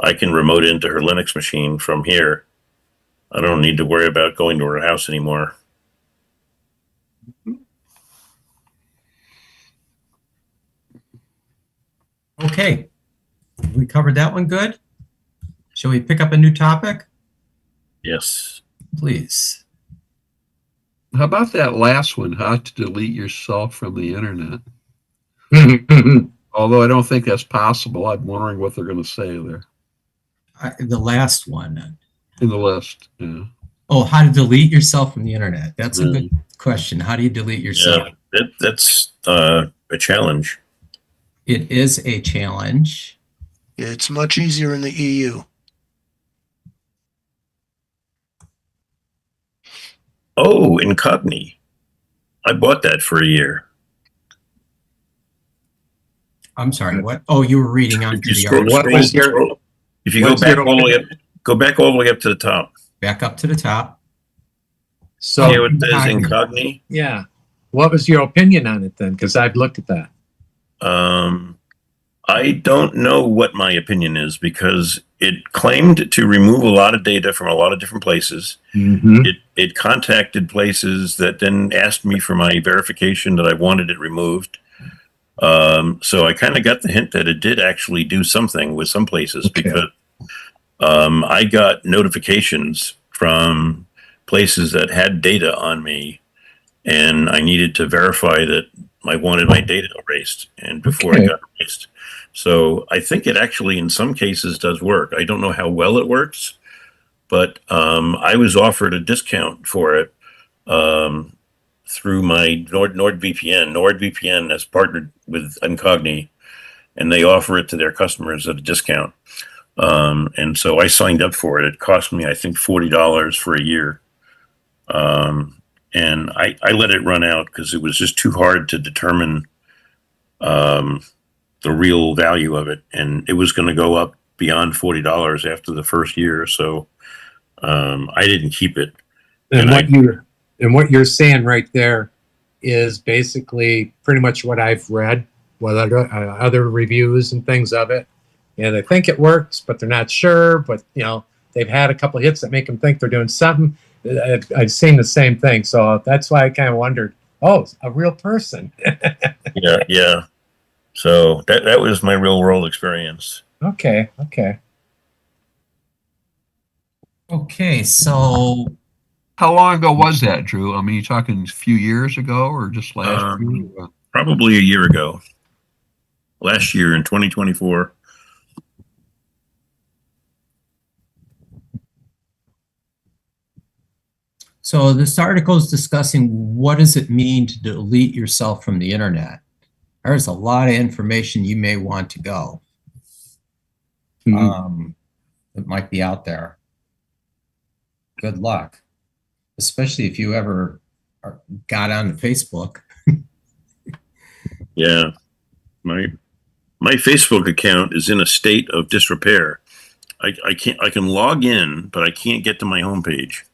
Speaker 3: I can remote into her Linux machine from here. I don't need to worry about going to her house anymore.
Speaker 2: Okay. We covered that one good. Shall we pick up a new topic?
Speaker 3: Yes.
Speaker 2: Please.
Speaker 9: How about that last one? How to delete yourself from the internet? Although I don't think that's possible. I'm wondering what they're going to say there
Speaker 2: The last one.
Speaker 9: in the list. Yeah.
Speaker 2: Oh, how to delete yourself from the internet. That's a good question. How do you delete yourself?
Speaker 3: Yeah, that's a challenge.
Speaker 2: It is a challenge.
Speaker 4: It's much easier in the EU.
Speaker 3: Oh, Incogni. I bought that for a year.
Speaker 2: I'm sorry, what? Oh, you were reading on
Speaker 3: If you
Speaker 2: the
Speaker 3: scroll,
Speaker 2: article.
Speaker 3: scroll, if you go back all the way up, go back all the way up to the top.
Speaker 2: Back up to the top.
Speaker 8: So,
Speaker 3: See what it says Incogni?
Speaker 8: yeah. What was your opinion on it then? Because I've looked at that.
Speaker 3: I don't know what my opinion is because it claimed to remove a lot of data from a lot of different places.
Speaker 8: Mm-hmm.
Speaker 3: It contacted places that then asked me for my verification that I wanted it removed. So I kind of got the hint that it did actually do something with some places
Speaker 8: Okay.
Speaker 3: because I got notifications from places that had data on me, and I needed to verify that I wanted my data erased, and before
Speaker 8: Okay.
Speaker 3: I got erased. So I think it actually, in some cases, does work. I don't know how well it works, but I was offered a discount for it um, through my NordVPN. NordVPN has partnered with Incogni, and they offer it to their customers at a discount. And so I signed up for it. It cost me, I think, $40 for a year. And I let it run out because it was just too hard to determine um, the real value of it. And it was going to go up beyond $40 after the first year. So I didn't keep it.
Speaker 8: And what you're saying right there is basically pretty much what I've read, what other reviews and things of it. And they think it works, but they're not sure. But they've had a couple of hits that make them think they're doing something. I've seen the same thing, so that's why I kind of wondered. Oh, it's a real person.
Speaker 3: Yeah. So that was my real world experience.
Speaker 8: Okay.
Speaker 2: Okay, so
Speaker 9: How long ago was that, Drew? I mean, you talking a few years ago or just last year?
Speaker 3: Probably a year ago, last year in 2024.
Speaker 2: So this article is discussing what does it mean to delete yourself from the internet. There's a lot of information you may want to go. That might be out there. Good luck, especially if you ever got onto Facebook.
Speaker 3: Yeah, my Facebook account is in a state of disrepair. I can log in, but I can't get to my homepage.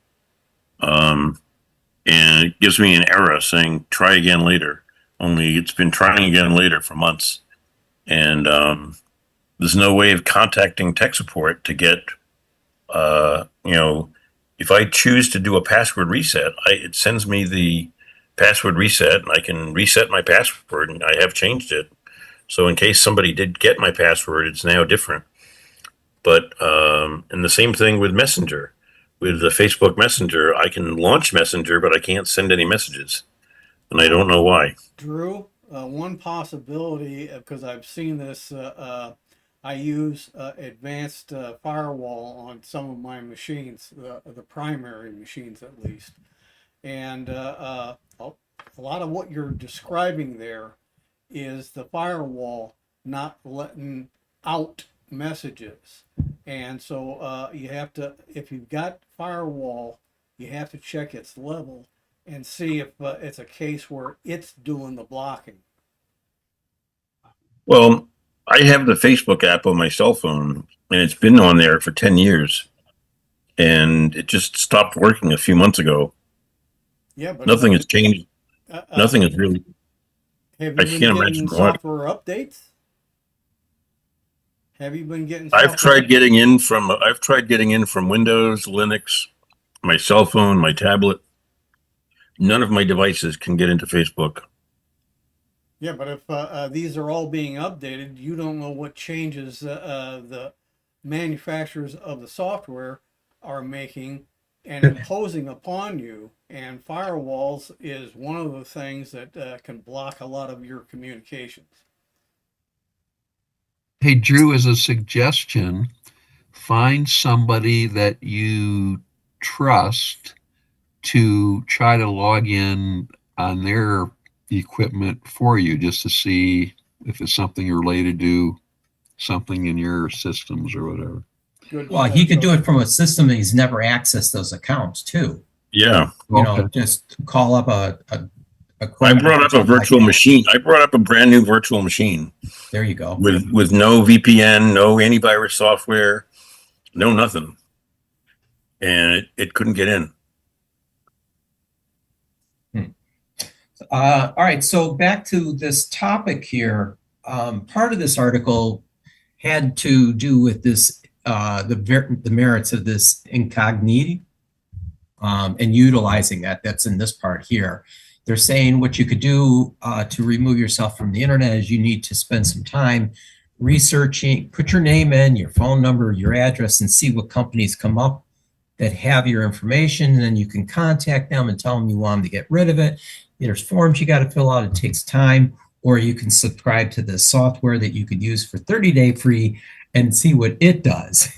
Speaker 3: And it gives me an error saying try again later. Only it's been trying again later for months. And there's no way of contacting tech support to get, if I choose to do a password reset, it sends me the password reset and I can reset my password and I have changed it. So in case somebody did get my password, it's now different. But and the same thing with Messenger. With the Facebook Messenger, I can launch Messenger, but I can't send any messages, and I don't know why.
Speaker 7: Drew, one possibility, because I've seen this, I use advanced firewall on some of my machines, the primary machines at least. And a lot of what you're describing there is the firewall not letting out messages. And so you have to, if you've got firewall, you have to check its level and see if it's a case where it's doing the blocking.
Speaker 3: Well, I have the Facebook app on my cell phone, and it's been on there for 10 years, and it just stopped working a few months ago.
Speaker 7: Yeah, but
Speaker 3: Nothing has changed.
Speaker 7: uh,
Speaker 3: Nothing has really.
Speaker 7: have
Speaker 3: I
Speaker 7: you been
Speaker 3: can't
Speaker 7: getting
Speaker 3: imagine what.
Speaker 7: software updates? Have you been getting?
Speaker 3: I've tried getting in from Windows, Linux, my cell phone, my tablet. None of my devices can get into Facebook.
Speaker 7: Yeah, but if these are all being updated, you don't know what changes the manufacturers of the software are making and imposing upon you. And firewalls is one of the things that can block a lot of your communications.
Speaker 9: Hey, Drew, as a suggestion, find somebody that you trust to try to log in on their equipment for you just to see if it's something related to something in your systems or whatever.
Speaker 7: Good.
Speaker 2: Well, he could do it from a system that he's never accessed those accounts too.
Speaker 3: Yeah.
Speaker 2: Just call up a
Speaker 3: I brought up a virtual machine. I brought up a brand new virtual machine.
Speaker 2: There you go.
Speaker 3: With no VPN, no antivirus software, no nothing. And it couldn't get in.
Speaker 2: All right, so back to this topic here. part of this article had to do with this, the merits of this incognito, and utilizing that. That's in this part here. They're saying what you could do to remove yourself from the internet is you need to spend some time researching, put your name in, your phone number, your address, and see what companies come up that have your information. And then you can contact them and tell them you want them to get rid of it. There's forms you got to fill out. It takes time. Or you can subscribe to the software that you could use for 30-day free and see what it does,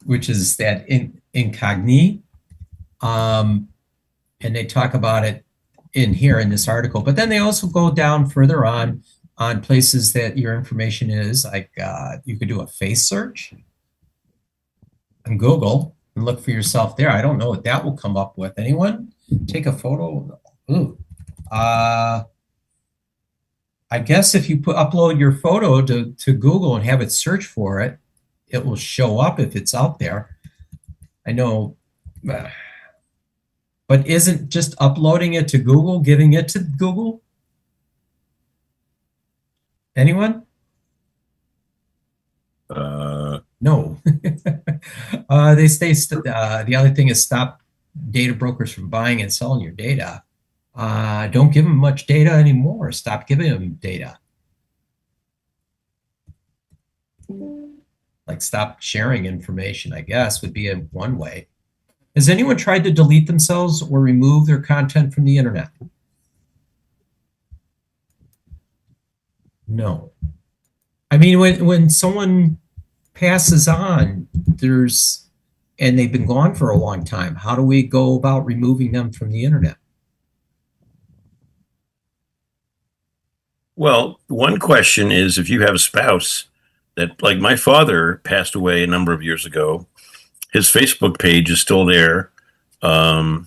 Speaker 2: which is that incognito. And they talk about it in here in this article. But then they also go down further on places that your information is, like you could do a face search on Google and look for yourself there. I don't know what that will come up with. Anyone? Take a photo. Ooh. I guess if you upload your photo to Google and have it search for it, it will show up if it's out there. I know, but isn't just uploading it to Google giving it to Google? Anyone? No. They say the other thing is stop data brokers from buying and selling your data. Don't give them much data anymore. Stop giving them data. Like stop sharing information, I guess, would be one way. Has anyone tried to delete themselves or remove their content from the internet? No. I mean, when someone passes on, and they've been gone for a long time, how do we go about removing them from the internet?
Speaker 3: Well, one question is if you have a spouse that, like my father passed away a number of years ago, his Facebook page is still there. I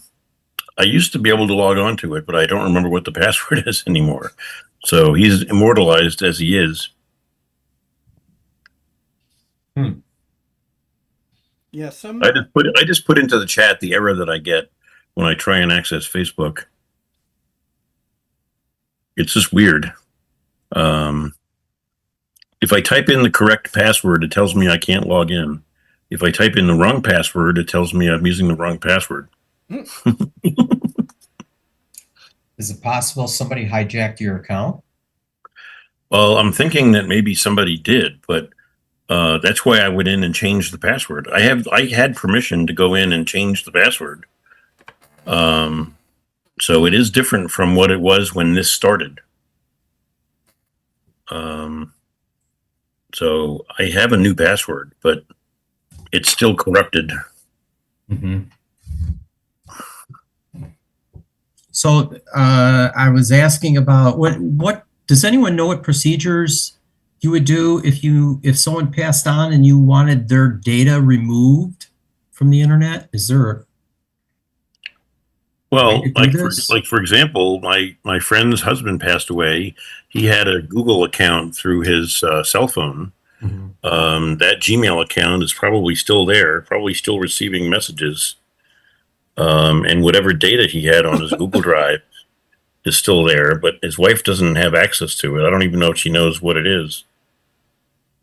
Speaker 3: used to be able to log on to it, but I don't remember what the password is anymore. So he's immortalized as he is.
Speaker 7: Yeah,
Speaker 3: I just put into the chat the error that I get when I try and access Facebook. It's just weird. If I type in the correct password, it tells me I can't log in. If I type in the wrong password, it tells me I'm using the wrong password.
Speaker 2: Is it possible somebody hijacked your account?
Speaker 3: Well, I'm thinking that maybe somebody did, but that's why I went in and changed the password. I had permission to go in and change the password. So it is different from what it was when this started. So I have a new password, but it's still corrupted.
Speaker 2: Mm-hmm. So I was asking about what does anyone know what procedures you would do if someone passed on and you wanted their data removed from the internet? Is there
Speaker 3: Well, for example, my friend's husband passed away. He had a Google account through his cell phone. Mm-hmm. That Gmail account is probably still there, probably still receiving messages. And whatever data he had on his Google Drive is still there, but his wife doesn't have access to it. I don't even know if she knows what it is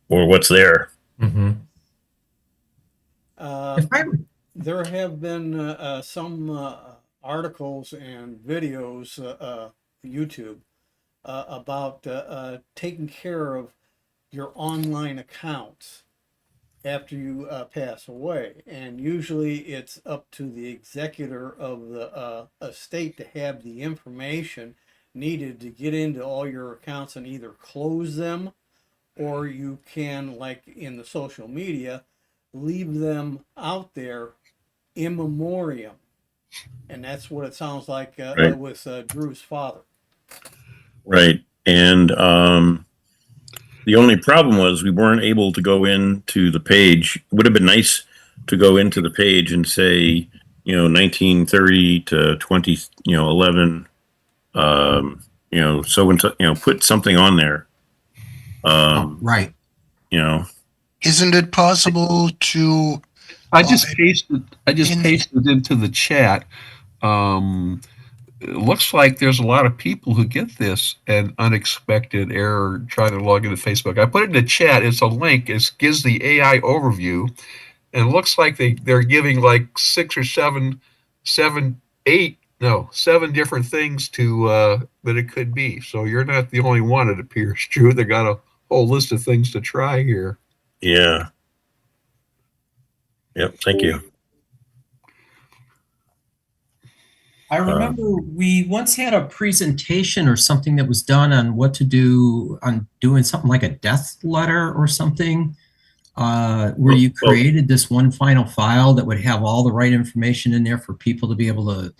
Speaker 3: or what's there.
Speaker 2: Mm-hmm.
Speaker 7: There have been some articles and videos, YouTube, about taking care of your online accounts after you pass away. And usually it's up to the executor of the estate to have the information needed to get into all your accounts and either close them, or you can, like in the social media, leave them out there in memoriam. And that's what it sounds like
Speaker 3: Right.
Speaker 7: with Drew's father.
Speaker 3: Right. And the only problem was we weren't able to go into the page. It would have been nice to go into the page and say, 1930 to 2011, so and so, put something on there.
Speaker 2: Right.
Speaker 4: Isn't it possible to?
Speaker 9: I just pasted into the chat it looks like there's a lot of people who get this an unexpected error trying to log into Facebook. I put it in the chat. It's a link. It gives the AI overview, and it looks like they're giving like six or seven different things to that it could be. So you're not the only one, it appears. Drew, they got a whole list of things to try here.
Speaker 3: Yeah. Yep. Thank you.
Speaker 2: I remember we once had a presentation or something that was done on what to do on doing something like a death letter or something, where you created this one final file that would have all the right information in there for people to be able to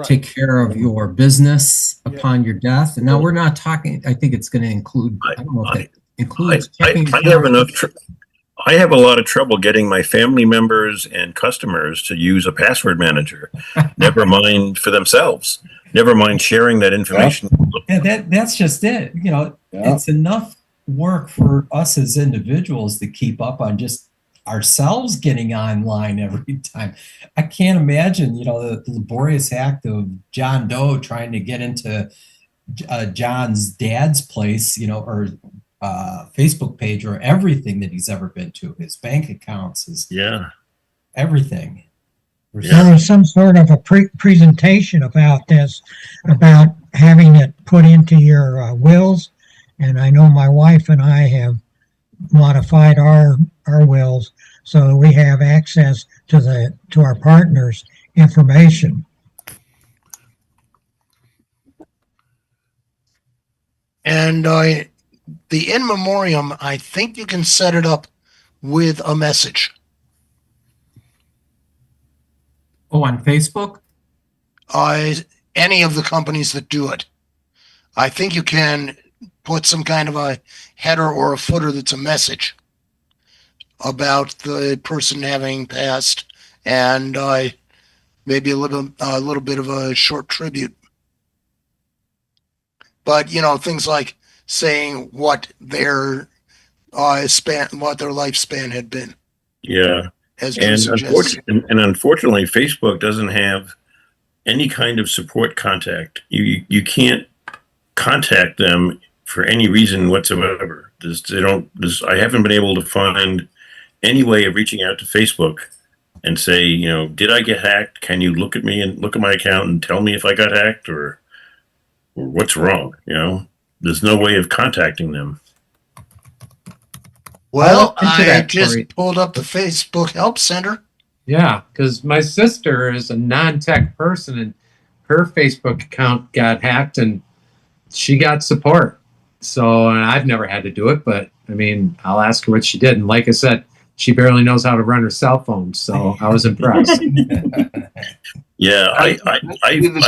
Speaker 2: take care of your business upon your death. And now we're not talking, I think it's going to include, I don't know if that includes checking.
Speaker 3: I have a lot of trouble getting my family members and customers to use a password manager. Never mind for themselves. Never mind sharing that information.
Speaker 2: Yeah, that's just it. You know, it's enough work for us as individuals to keep up on just ourselves getting online every time. I can't imagine, you know, the laborious act of John Doe trying to get into John's dad's place, you know, or Facebook page, or everything that he's ever been to, his bank accounts, his everything.
Speaker 5: There was some sort of a presentation about this, about having it put into your wills, and I know my wife and I have modified our wills so we have access to our partner's information.
Speaker 4: And the in memoriam, I think you can set it up with a message.
Speaker 2: Oh, on Facebook?
Speaker 4: Any of the companies that do it. I think you can put some kind of a header or a footer that's a message about the person having passed, and maybe a little bit of a short tribute. But you know, things like saying what their lifespan had been.
Speaker 3: Yeah.
Speaker 4: As Drew suggests.
Speaker 3: And unfortunately, Facebook doesn't have any kind of support contact. You can't contact them for any reason whatsoever. I haven't been able to find any way of reaching out to Facebook and say, you know, did I get hacked? Can you look at me and look at my account and tell me if I got hacked or what's wrong? You know, there's no way of contacting them.
Speaker 4: Well, I just pulled up the Facebook Help Center.
Speaker 8: Yeah, because my sister is a non-tech person, and her Facebook account got hacked, and she got support. So I've never had to do it, but I mean, I'll ask her what she did. And like I said, she barely knows how to run her cell phone, so I was impressed.
Speaker 3: Yeah, I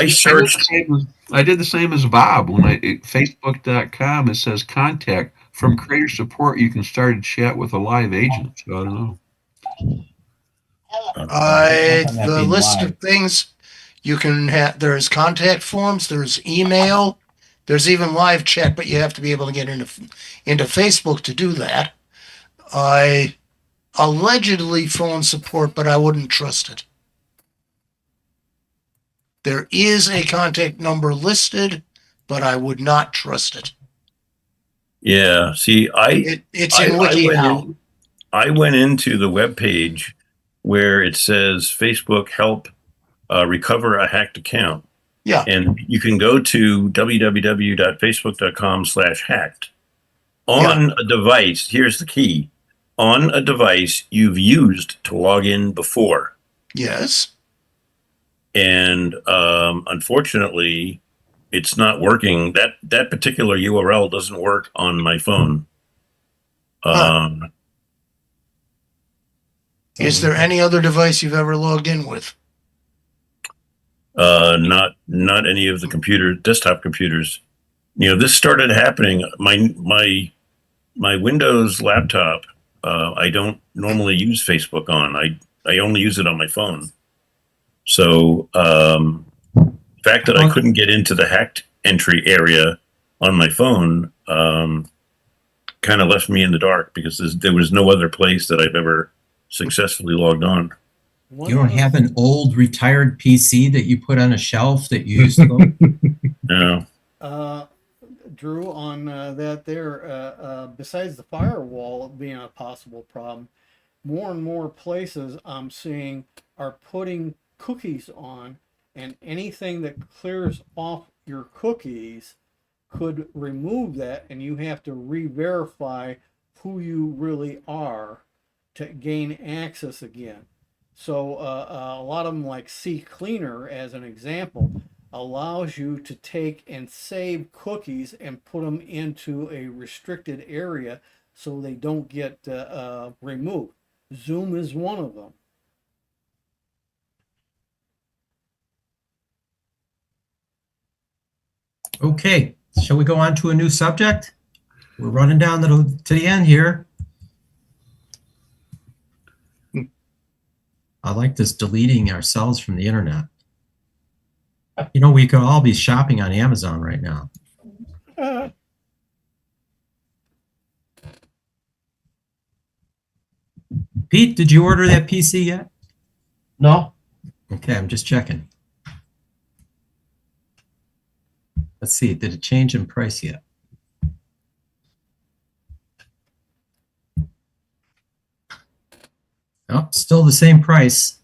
Speaker 3: searched.
Speaker 9: I did the same as Bob when Facebook.com, it says contact. From creator support, you can start a chat with a live agent. So I don't know.
Speaker 4: The list of things you can have, there's contact forms, there's email, there's even live chat, but you have to be able to get into Facebook to do that. Allegedly phone support, but I wouldn't trust it. There is a contact number listed, but I would not trust it.
Speaker 3: Yeah, see,
Speaker 4: it's in WikiHow.
Speaker 3: I went into the webpage where it says Facebook help recover a hacked account.
Speaker 4: Yeah.
Speaker 3: And you can go to www.facebook.com/hacked. On a device, here's the key. On a device you've used to log in before.
Speaker 4: Yes.
Speaker 3: And unfortunately, it's not working. That particular URL doesn't work on my phone.
Speaker 4: Is there any other device you've ever logged in with?
Speaker 3: Not any of the desktop computers. You know, this started happening. My Windows laptop, I don't normally use Facebook on. I only use it on my phone. So the fact that I couldn't get into the hacked entry area on my phone kind of left me in the dark, because there was no other place that I've ever successfully logged on.
Speaker 7: One
Speaker 2: You don't
Speaker 7: of the-
Speaker 2: have an old retired PC that you put on a shelf that you used to go?
Speaker 3: No.
Speaker 7: Drew, on that there, besides the firewall being a possible problem, more and more places I'm seeing are putting cookies on, and anything that clears off your cookies could remove that, and you have to re-verify who you really are to gain access again. So a lot of them, like C Cleaner as an example, allows you to take and save cookies and put them into a restricted area so they don't get removed. Zoom is one of them.
Speaker 2: Okay, shall we go on to a new subject? We're running down to the end here. I like this deleting ourselves from the internet. You know, we could all be shopping on Amazon right now. Pete, did you order that PC yet?
Speaker 6: No,
Speaker 2: Okay, I'm just checking. Let's see, did it change in price yet? Oh, still the same price.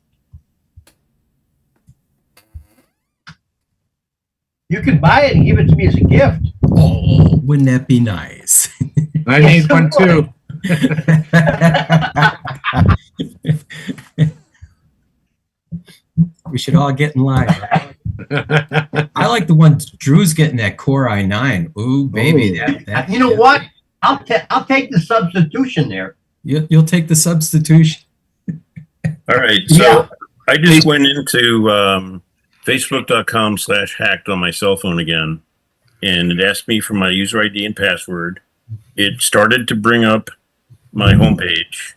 Speaker 6: you can buy it and give it to me as a gift.
Speaker 2: Oh, wouldn't that be nice?
Speaker 8: I need one too.
Speaker 2: We should all get in line. I like the one Drew's getting, that Core i9. Ooh, baby,
Speaker 8: Ooh.
Speaker 2: that
Speaker 6: You know what? I'll take the substitution there.
Speaker 2: You'll take the substitution.
Speaker 3: All right. So
Speaker 6: Yeah.
Speaker 3: I just went into facebook.com/hacked on my cell phone again, and it asked me for my user ID and password. It started to bring up my homepage,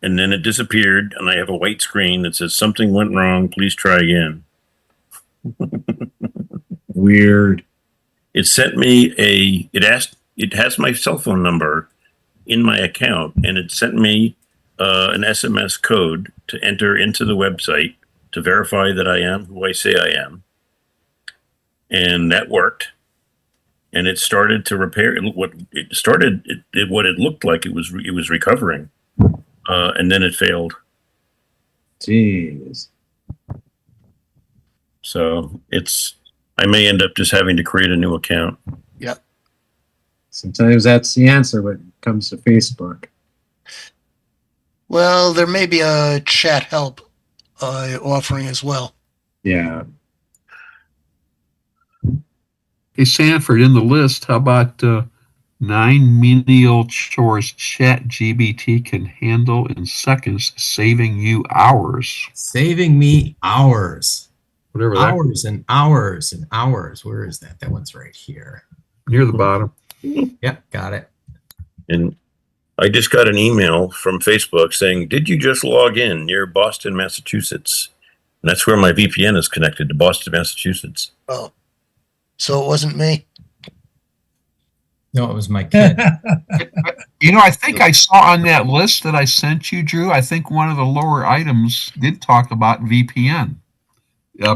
Speaker 3: and then it disappeared, and I have a white screen that says something went wrong. Please try again.
Speaker 8: Weird.
Speaker 3: It sent me it has my cell phone number in my account, and it sent me an SMS code to enter into the website to verify that I am who I say I am. And that worked. And it started to repair what it looked like it was recovering. And then it failed.
Speaker 8: Jeez.
Speaker 3: So I may end up just having to create a new account.
Speaker 8: Sometimes that's the answer when it comes to Facebook.
Speaker 4: Well, there may be a chat help offering as well.
Speaker 8: Yeah.
Speaker 9: Hey, Sanford, in the list, how about 9 menial chores ChatGPT can handle in seconds, saving you hours?
Speaker 2: Saving me hours.
Speaker 9: Whatever that,
Speaker 2: Hours and hours and hours. Where is that? That one's right here.
Speaker 9: near the bottom.
Speaker 2: Yep, got it.
Speaker 3: And I just got an email from Facebook saying, "Did you just log in near Boston, Massachusetts?" And that's where my VPN is connected, to Boston, Massachusetts.
Speaker 4: Oh, so it wasn't me.
Speaker 2: No, it was my kid.
Speaker 9: You know, I think I saw on that list that I sent you, Drew, I think one of the lower items did talk about VPN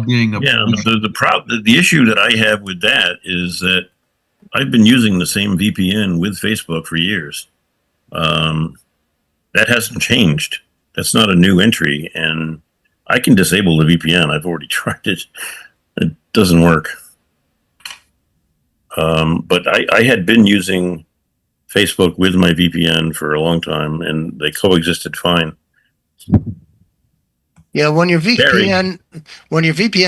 Speaker 9: being a
Speaker 3: Yeah, the issue that I have with that is that I've been using the same VPN with Facebook for years. That hasn't changed. That's not a new entry, and I can disable the VPN. I've already tried it. It doesn't work. But I had been using Facebook with my VPN for a long time, and they coexisted fine.
Speaker 4: Yeah, when your VPN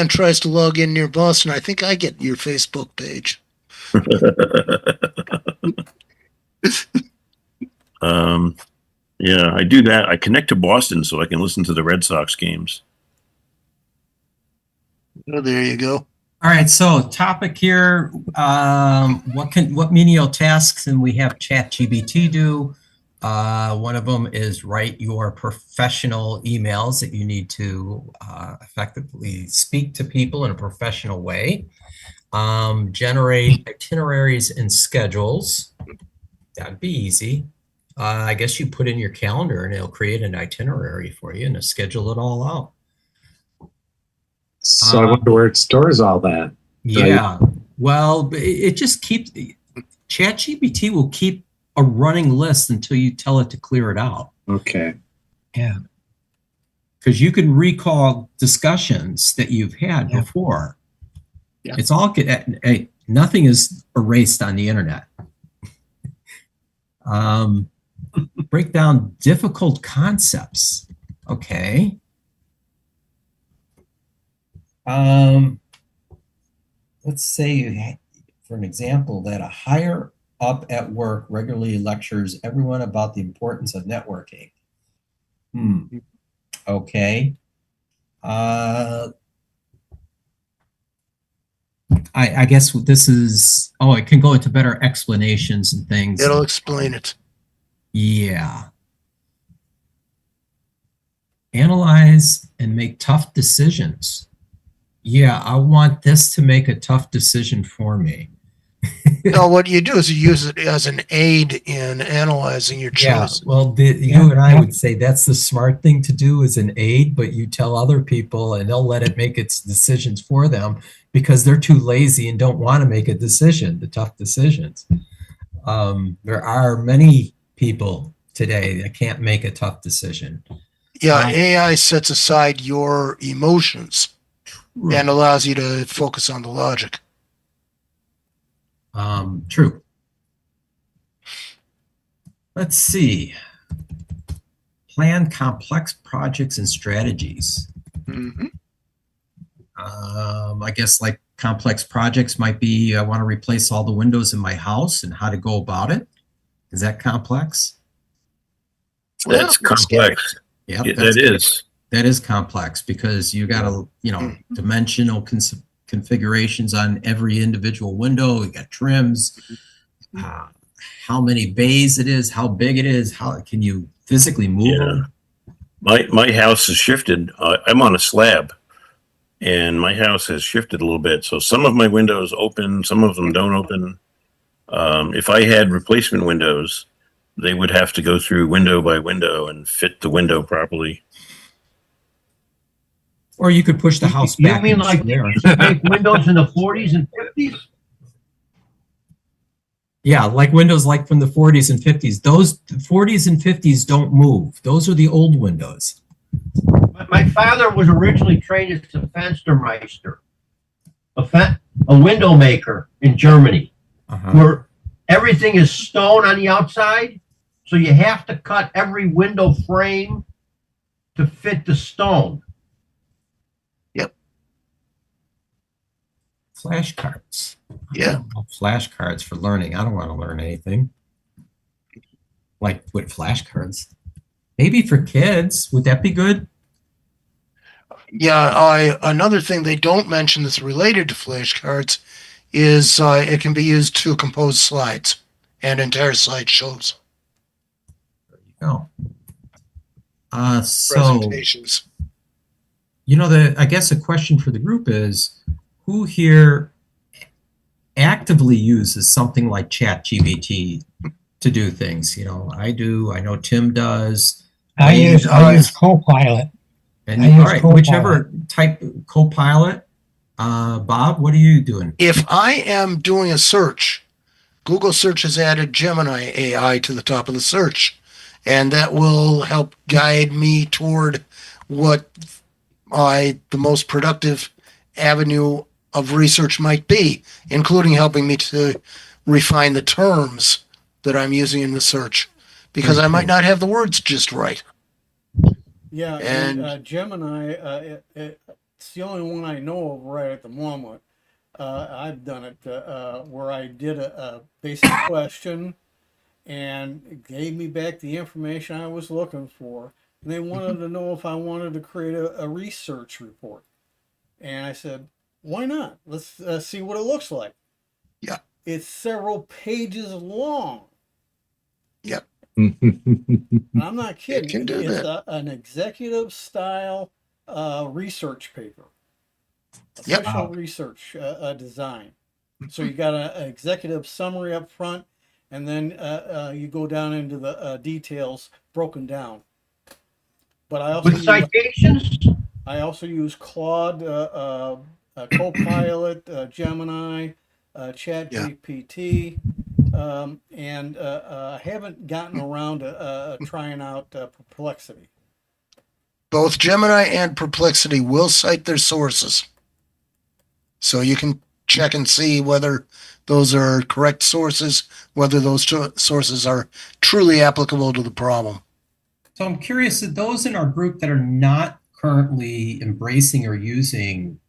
Speaker 4: tries to log in near Boston, I think I get your Facebook page.
Speaker 3: Yeah, I do that. I connect to Boston so I can listen to the Red Sox games.
Speaker 4: Oh, there you go.
Speaker 2: All right, so topic here, what menial tasks can we have ChatGPT do? One of them is write your professional emails that you need to effectively speak to people in a professional way. Generate itineraries and schedules. That'd be easy. I guess you put in your calendar and it'll create an itinerary for you and it'll schedule it all out.
Speaker 8: So I wonder where it stores all that.
Speaker 2: Yeah. Well, it just keeps, ChatGPT will keep a running list until you tell it to clear it out.
Speaker 8: Okay.
Speaker 5: Yeah.
Speaker 2: Because you can recall discussions that you've had
Speaker 5: Yeah.
Speaker 2: before.
Speaker 8: Yeah.
Speaker 2: It's all good. Hey, nothing is erased on the internet. Break down difficult concepts. Okay. Let's say, for an example, that a higher up at work regularly lectures everyone about the importance of networking. Okay. I guess this is, oh, it can go into better explanations and things.
Speaker 4: It'll explain it.
Speaker 2: Yeah. Analyze and make tough decisions. Yeah, I want this to make a tough decision for me.
Speaker 4: No, what you do is you use it as an aid in analyzing your
Speaker 2: Yeah,
Speaker 4: choice.
Speaker 2: well, you and I would say that's the smart thing to do as an aid, but you tell other people and they'll let it make its decisions for them because they're too lazy and don't want to make a decision, the tough decisions. There are many people today that can't make a tough decision.
Speaker 4: Yeah, AI sets aside your emotions and allows you to focus on the logic.
Speaker 2: True. Let's see. Plan complex projects and strategies.
Speaker 4: Mm-hmm.
Speaker 2: I guess like complex projects might be, I want to replace all the windows in my house and how to go about it. Is that complex?
Speaker 3: That's complex.
Speaker 2: Yeah,
Speaker 3: that is
Speaker 2: complex because you got to, dimensional configurations on every individual window. You got trims, how many bays it is, how big it is, how can you physically move them?
Speaker 3: My house has shifted. I'm on a slab, and my house has shifted a little bit. So some of my windows open, some of them don't open. If I had replacement windows, they would have to go through window by window and fit the window properly.
Speaker 2: Or you could push the house back.
Speaker 6: You mean like they used to make windows in the 40s and 50s?
Speaker 2: Yeah, like windows like from the 40s and 50s. Those 40s and 50s don't move. Those are the old windows.
Speaker 6: My father was originally trained as a Fenstermeister, a window maker in Germany, where everything is stone on the outside. So you have to cut every window frame to fit the stone.
Speaker 4: Yep.
Speaker 2: Flashcards.
Speaker 4: Yeah.
Speaker 2: Flashcards for learning. I don't want to learn anything. Like with flashcards. Maybe for kids. Would that be good?
Speaker 4: Yeah, another thing they don't mention that's related to flashcards is it can be used to compose slides and entire slideshows.
Speaker 2: There you go.
Speaker 4: Presentations.
Speaker 2: I guess a question for the group is, who here actively uses something like ChatGPT to do things? I do. I know Tim does.
Speaker 5: I use Copilot.
Speaker 2: And all right, whichever type Copilot. Bob, what are you doing?
Speaker 4: If I am doing a search, Google Search has added Gemini AI to the top of the search, and that will help guide me toward what the most productive avenue of research might be, including helping me to refine the terms that I'm using in the search, because I might not have the words just right.
Speaker 7: Yeah, and Gemini, it's the only one I know of right at the moment. I've done it where I did a basic question and it gave me back the information I was looking for. And they wanted to know if I wanted to create a research report. And I said, why not? Let's see what it looks like.
Speaker 4: Yeah.
Speaker 7: It's several pages long.
Speaker 4: Yep.
Speaker 7: I'm not kidding.
Speaker 4: It can do that.
Speaker 7: An executive style research paper.
Speaker 4: Yep.
Speaker 7: Official research design. So you got an executive summary up front, and then you go down into the details broken down. But
Speaker 6: With citations?
Speaker 7: I also use Claude, Copilot, Gemini, ChatGPT, and I haven't gotten around to trying out Perplexity.
Speaker 4: Both Gemini and Perplexity will cite their sources. So you can check and see whether those are correct sources, whether those sources are truly applicable to the problem.
Speaker 2: So I'm curious, that those in our group that are not currently embracing or using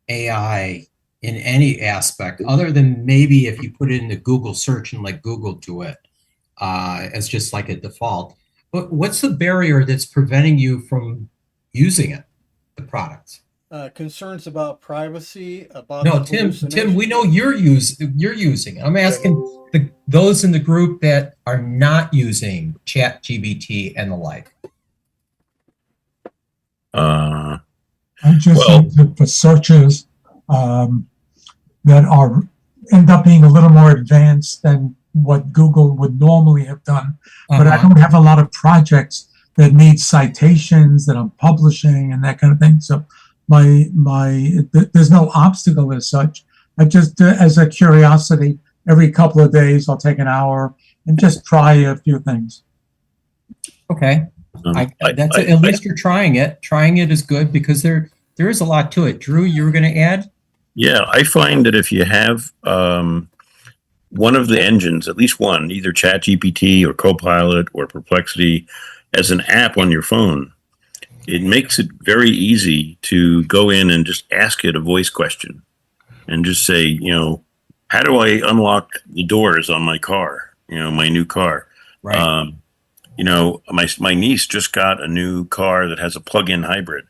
Speaker 2: AI in any aspect, other than maybe if you put it into Google search and let Google do it as just like a default, but what's the barrier that's preventing you from using it, the product?
Speaker 7: Concerns about privacy, about
Speaker 2: No,
Speaker 7: the
Speaker 2: Tim, we know you're using it. I'm asking those in the group that are not using ChatGPT and the like.
Speaker 10: I just think that the searches that are end up being a little more advanced than what Google would normally have done. But I don't have a lot of projects that need citations that I'm publishing and that kind of thing. So there's no obstacle as such. I just, as a curiosity, every couple of days I'll take an hour and just try a few things.
Speaker 2: Okay. At least you're trying it. Trying it is good because there is a lot to it. Drew, you were going to add?
Speaker 3: Yeah, I find that if you have one of the engines, at least one, either ChatGPT or Copilot or Perplexity, as an app on your phone, it makes it very easy to go in and just ask it a voice question and just say, how do I unlock the doors on my car, my new car?
Speaker 2: Right.
Speaker 3: My niece just got a new car that has a plug-in hybrid,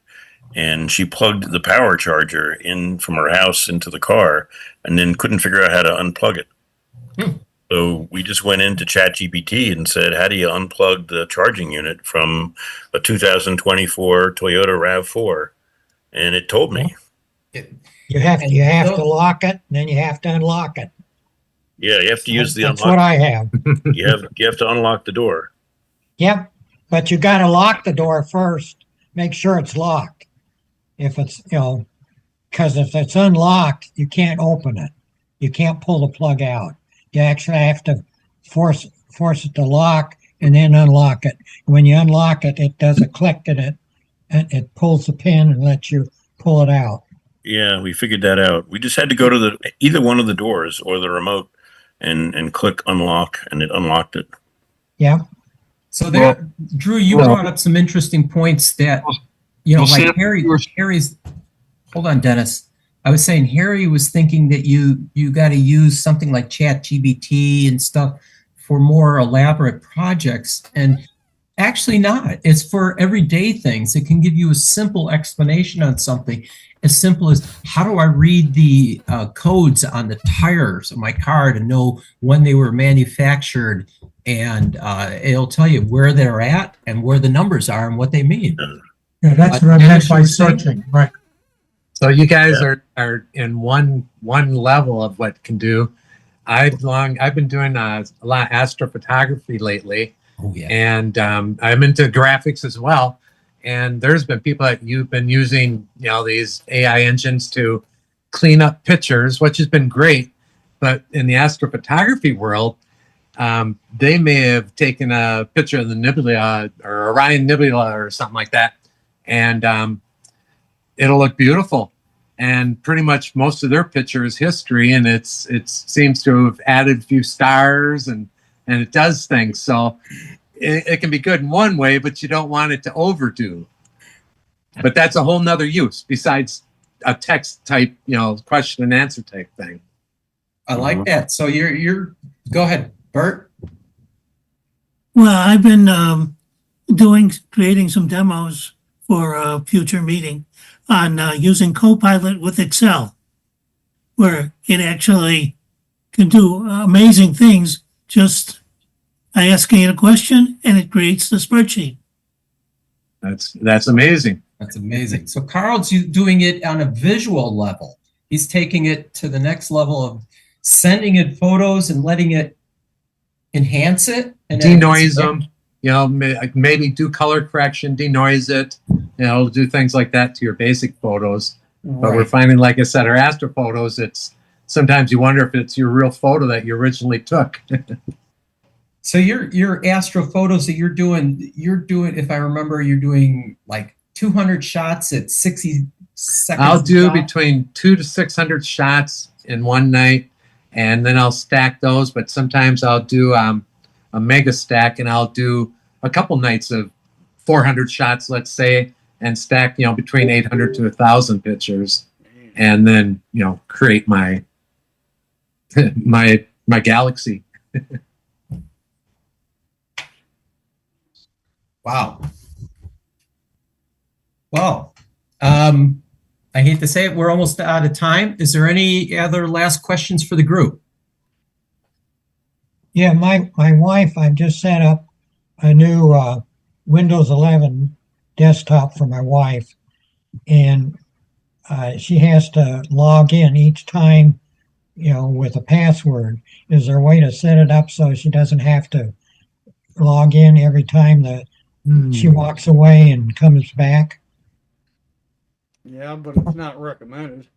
Speaker 3: and she plugged the power charger in from her house into the car and then couldn't figure out how to unplug it. So we just went into ChatGPT and said, how do you unplug the charging unit from a 2024 Toyota RAV4? And it told me.
Speaker 5: You have to lock it, and then you have to unlock it.
Speaker 3: Yeah, you have to use the unlock.
Speaker 5: That's what I have.
Speaker 3: You have to unlock the door.
Speaker 5: Yep, but you got to lock the door first. Make sure it's locked. If it's, because if it's unlocked, you can't open it. You can't pull the plug out. You actually have to force it to lock and then unlock it. When you unlock it, it does a click and it pulls the pin and lets you pull it out.
Speaker 3: Yeah, we figured that out. We just had to go to either one of the doors or the remote and click unlock, and it unlocked it.
Speaker 5: Yeah.
Speaker 2: So Drew, you brought up some interesting points that, like Harry's, hold on, Dennis. I was saying Harry was thinking that you got to use something like ChatGPT and stuff for more elaborate projects, and actually not. It's for everyday things. It can give you a simple explanation on something, as simple as how do I read the codes on the tires of my car to know when they were manufactured, and it'll tell you where they're at and where the numbers are and what they mean.
Speaker 10: Yeah, that's what I meant by searching, right?
Speaker 8: So you guys are in one level of what it can do. I've been doing a lot of astrophotography lately.
Speaker 2: Oh, yeah.
Speaker 8: And I'm into graphics as well. And there's been people that you've been using, these AI engines to clean up pictures, which has been great. But in the astrophotography world, they may have taken a picture of the nebula or Orion Nebula or something like that, and it'll look beautiful. And pretty much most of their picture is history, and it seems to have added a few stars and it does things. So it can be good in one way, but you don't want it to overdo. But that's a whole nother use besides a text type, question and answer type thing.
Speaker 2: I like that. So you're go ahead, Bert.
Speaker 11: Well, I've been creating some demos for a future meeting on using Copilot with Excel, where it actually can do amazing things. Just asking it a question and it creates the spreadsheet.
Speaker 8: That's amazing.
Speaker 2: That's amazing. So Carl's doing it on a visual level. He's taking it to the next level of sending it photos and letting it enhance it and then
Speaker 8: denoise them, you know, maybe do color correction, denoise it, you know, do things like that to your basic photos. But we're
Speaker 2: Right.
Speaker 8: finding, like I said, our astro photos, it's sometimes you wonder if it's your real photo that you originally took.
Speaker 2: So your astro photos that you're doing, if I remember, you're doing like 200 shots at 60 seconds.
Speaker 8: I'll do
Speaker 2: shot?
Speaker 8: between 200 to 600 shots in one night, and then I'll stack those. But sometimes I'll do a mega stack, and I'll do a couple nights of 400 shots, let's say, and stack, you know, between 800 to 1,000 pictures, and then, you know, create my my galaxy.
Speaker 2: Wow. Well, I hate to say it, we're almost out of time. Is there any other last questions for the group?
Speaker 5: Yeah, my wife, I've just set up a new Windows 11 desktop for my wife, and she has to log in each time, you know, with a password. Is there a way to set it up so she doesn't have to log in every time that she walks away and comes back?
Speaker 7: Yeah, but it's not recommended.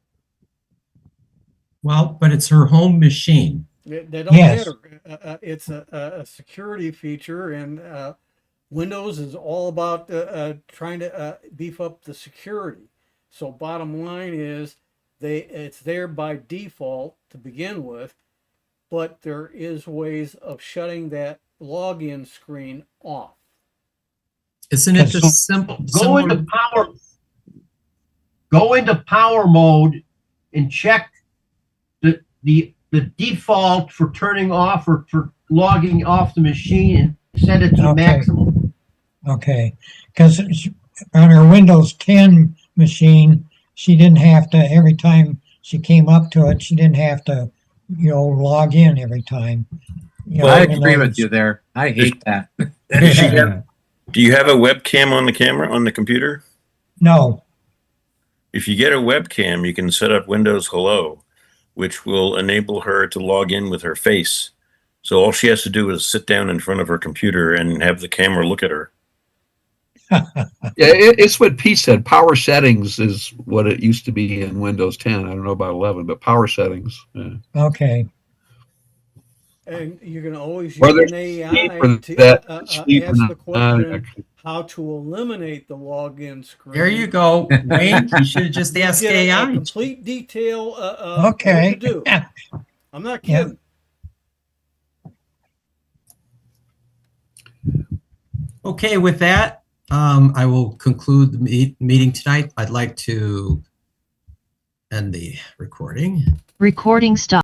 Speaker 2: Well, but it's her home machine.
Speaker 7: They don't
Speaker 5: Yes.
Speaker 7: matter. It's a security feature, and Windows is all about trying to beef up the security. So bottom line is, it's there by default to begin with, but there is ways of shutting that login screen off.
Speaker 2: Isn't it
Speaker 6: So
Speaker 2: just simple?
Speaker 6: Go into power mode and check the default for turning off or for logging off the machine and set it to
Speaker 5: Okay.
Speaker 6: maximum.
Speaker 5: Okay, because on her Windows 10 machine, she didn't have to, every time she came up to it, she didn't have to, you know, log in every time. You know,
Speaker 8: I
Speaker 5: even
Speaker 8: agree
Speaker 5: though
Speaker 8: with you there. I hate that.
Speaker 3: Does she have, do you have a webcam on the camera on the computer?
Speaker 5: No,
Speaker 3: If you get a webcam, you can set up Windows Hello, which will enable her to log in with her face. So all she has to do is sit down in front of her computer and have the camera look at her.
Speaker 9: Yeah, it's what Pete said. Power settings is what it used to be in Windows 10. I don't know about 11, but power settings. Yeah.
Speaker 5: okay,
Speaker 7: And you can always use
Speaker 9: Whether
Speaker 7: an AI
Speaker 9: for
Speaker 7: to
Speaker 9: that sleep or
Speaker 7: ask the
Speaker 9: not,
Speaker 7: question
Speaker 9: actually.
Speaker 7: how to eliminate the login screen.
Speaker 2: There you go, Wayne. You should have just
Speaker 7: You'll
Speaker 2: asked
Speaker 7: get a
Speaker 2: AI.
Speaker 7: complete detail
Speaker 5: okay.
Speaker 7: what to do. I'm not
Speaker 5: Yeah.
Speaker 7: kidding.
Speaker 2: Okay, with that, I will conclude the meeting tonight. I'd like to end the recording.
Speaker 1: Recording stop.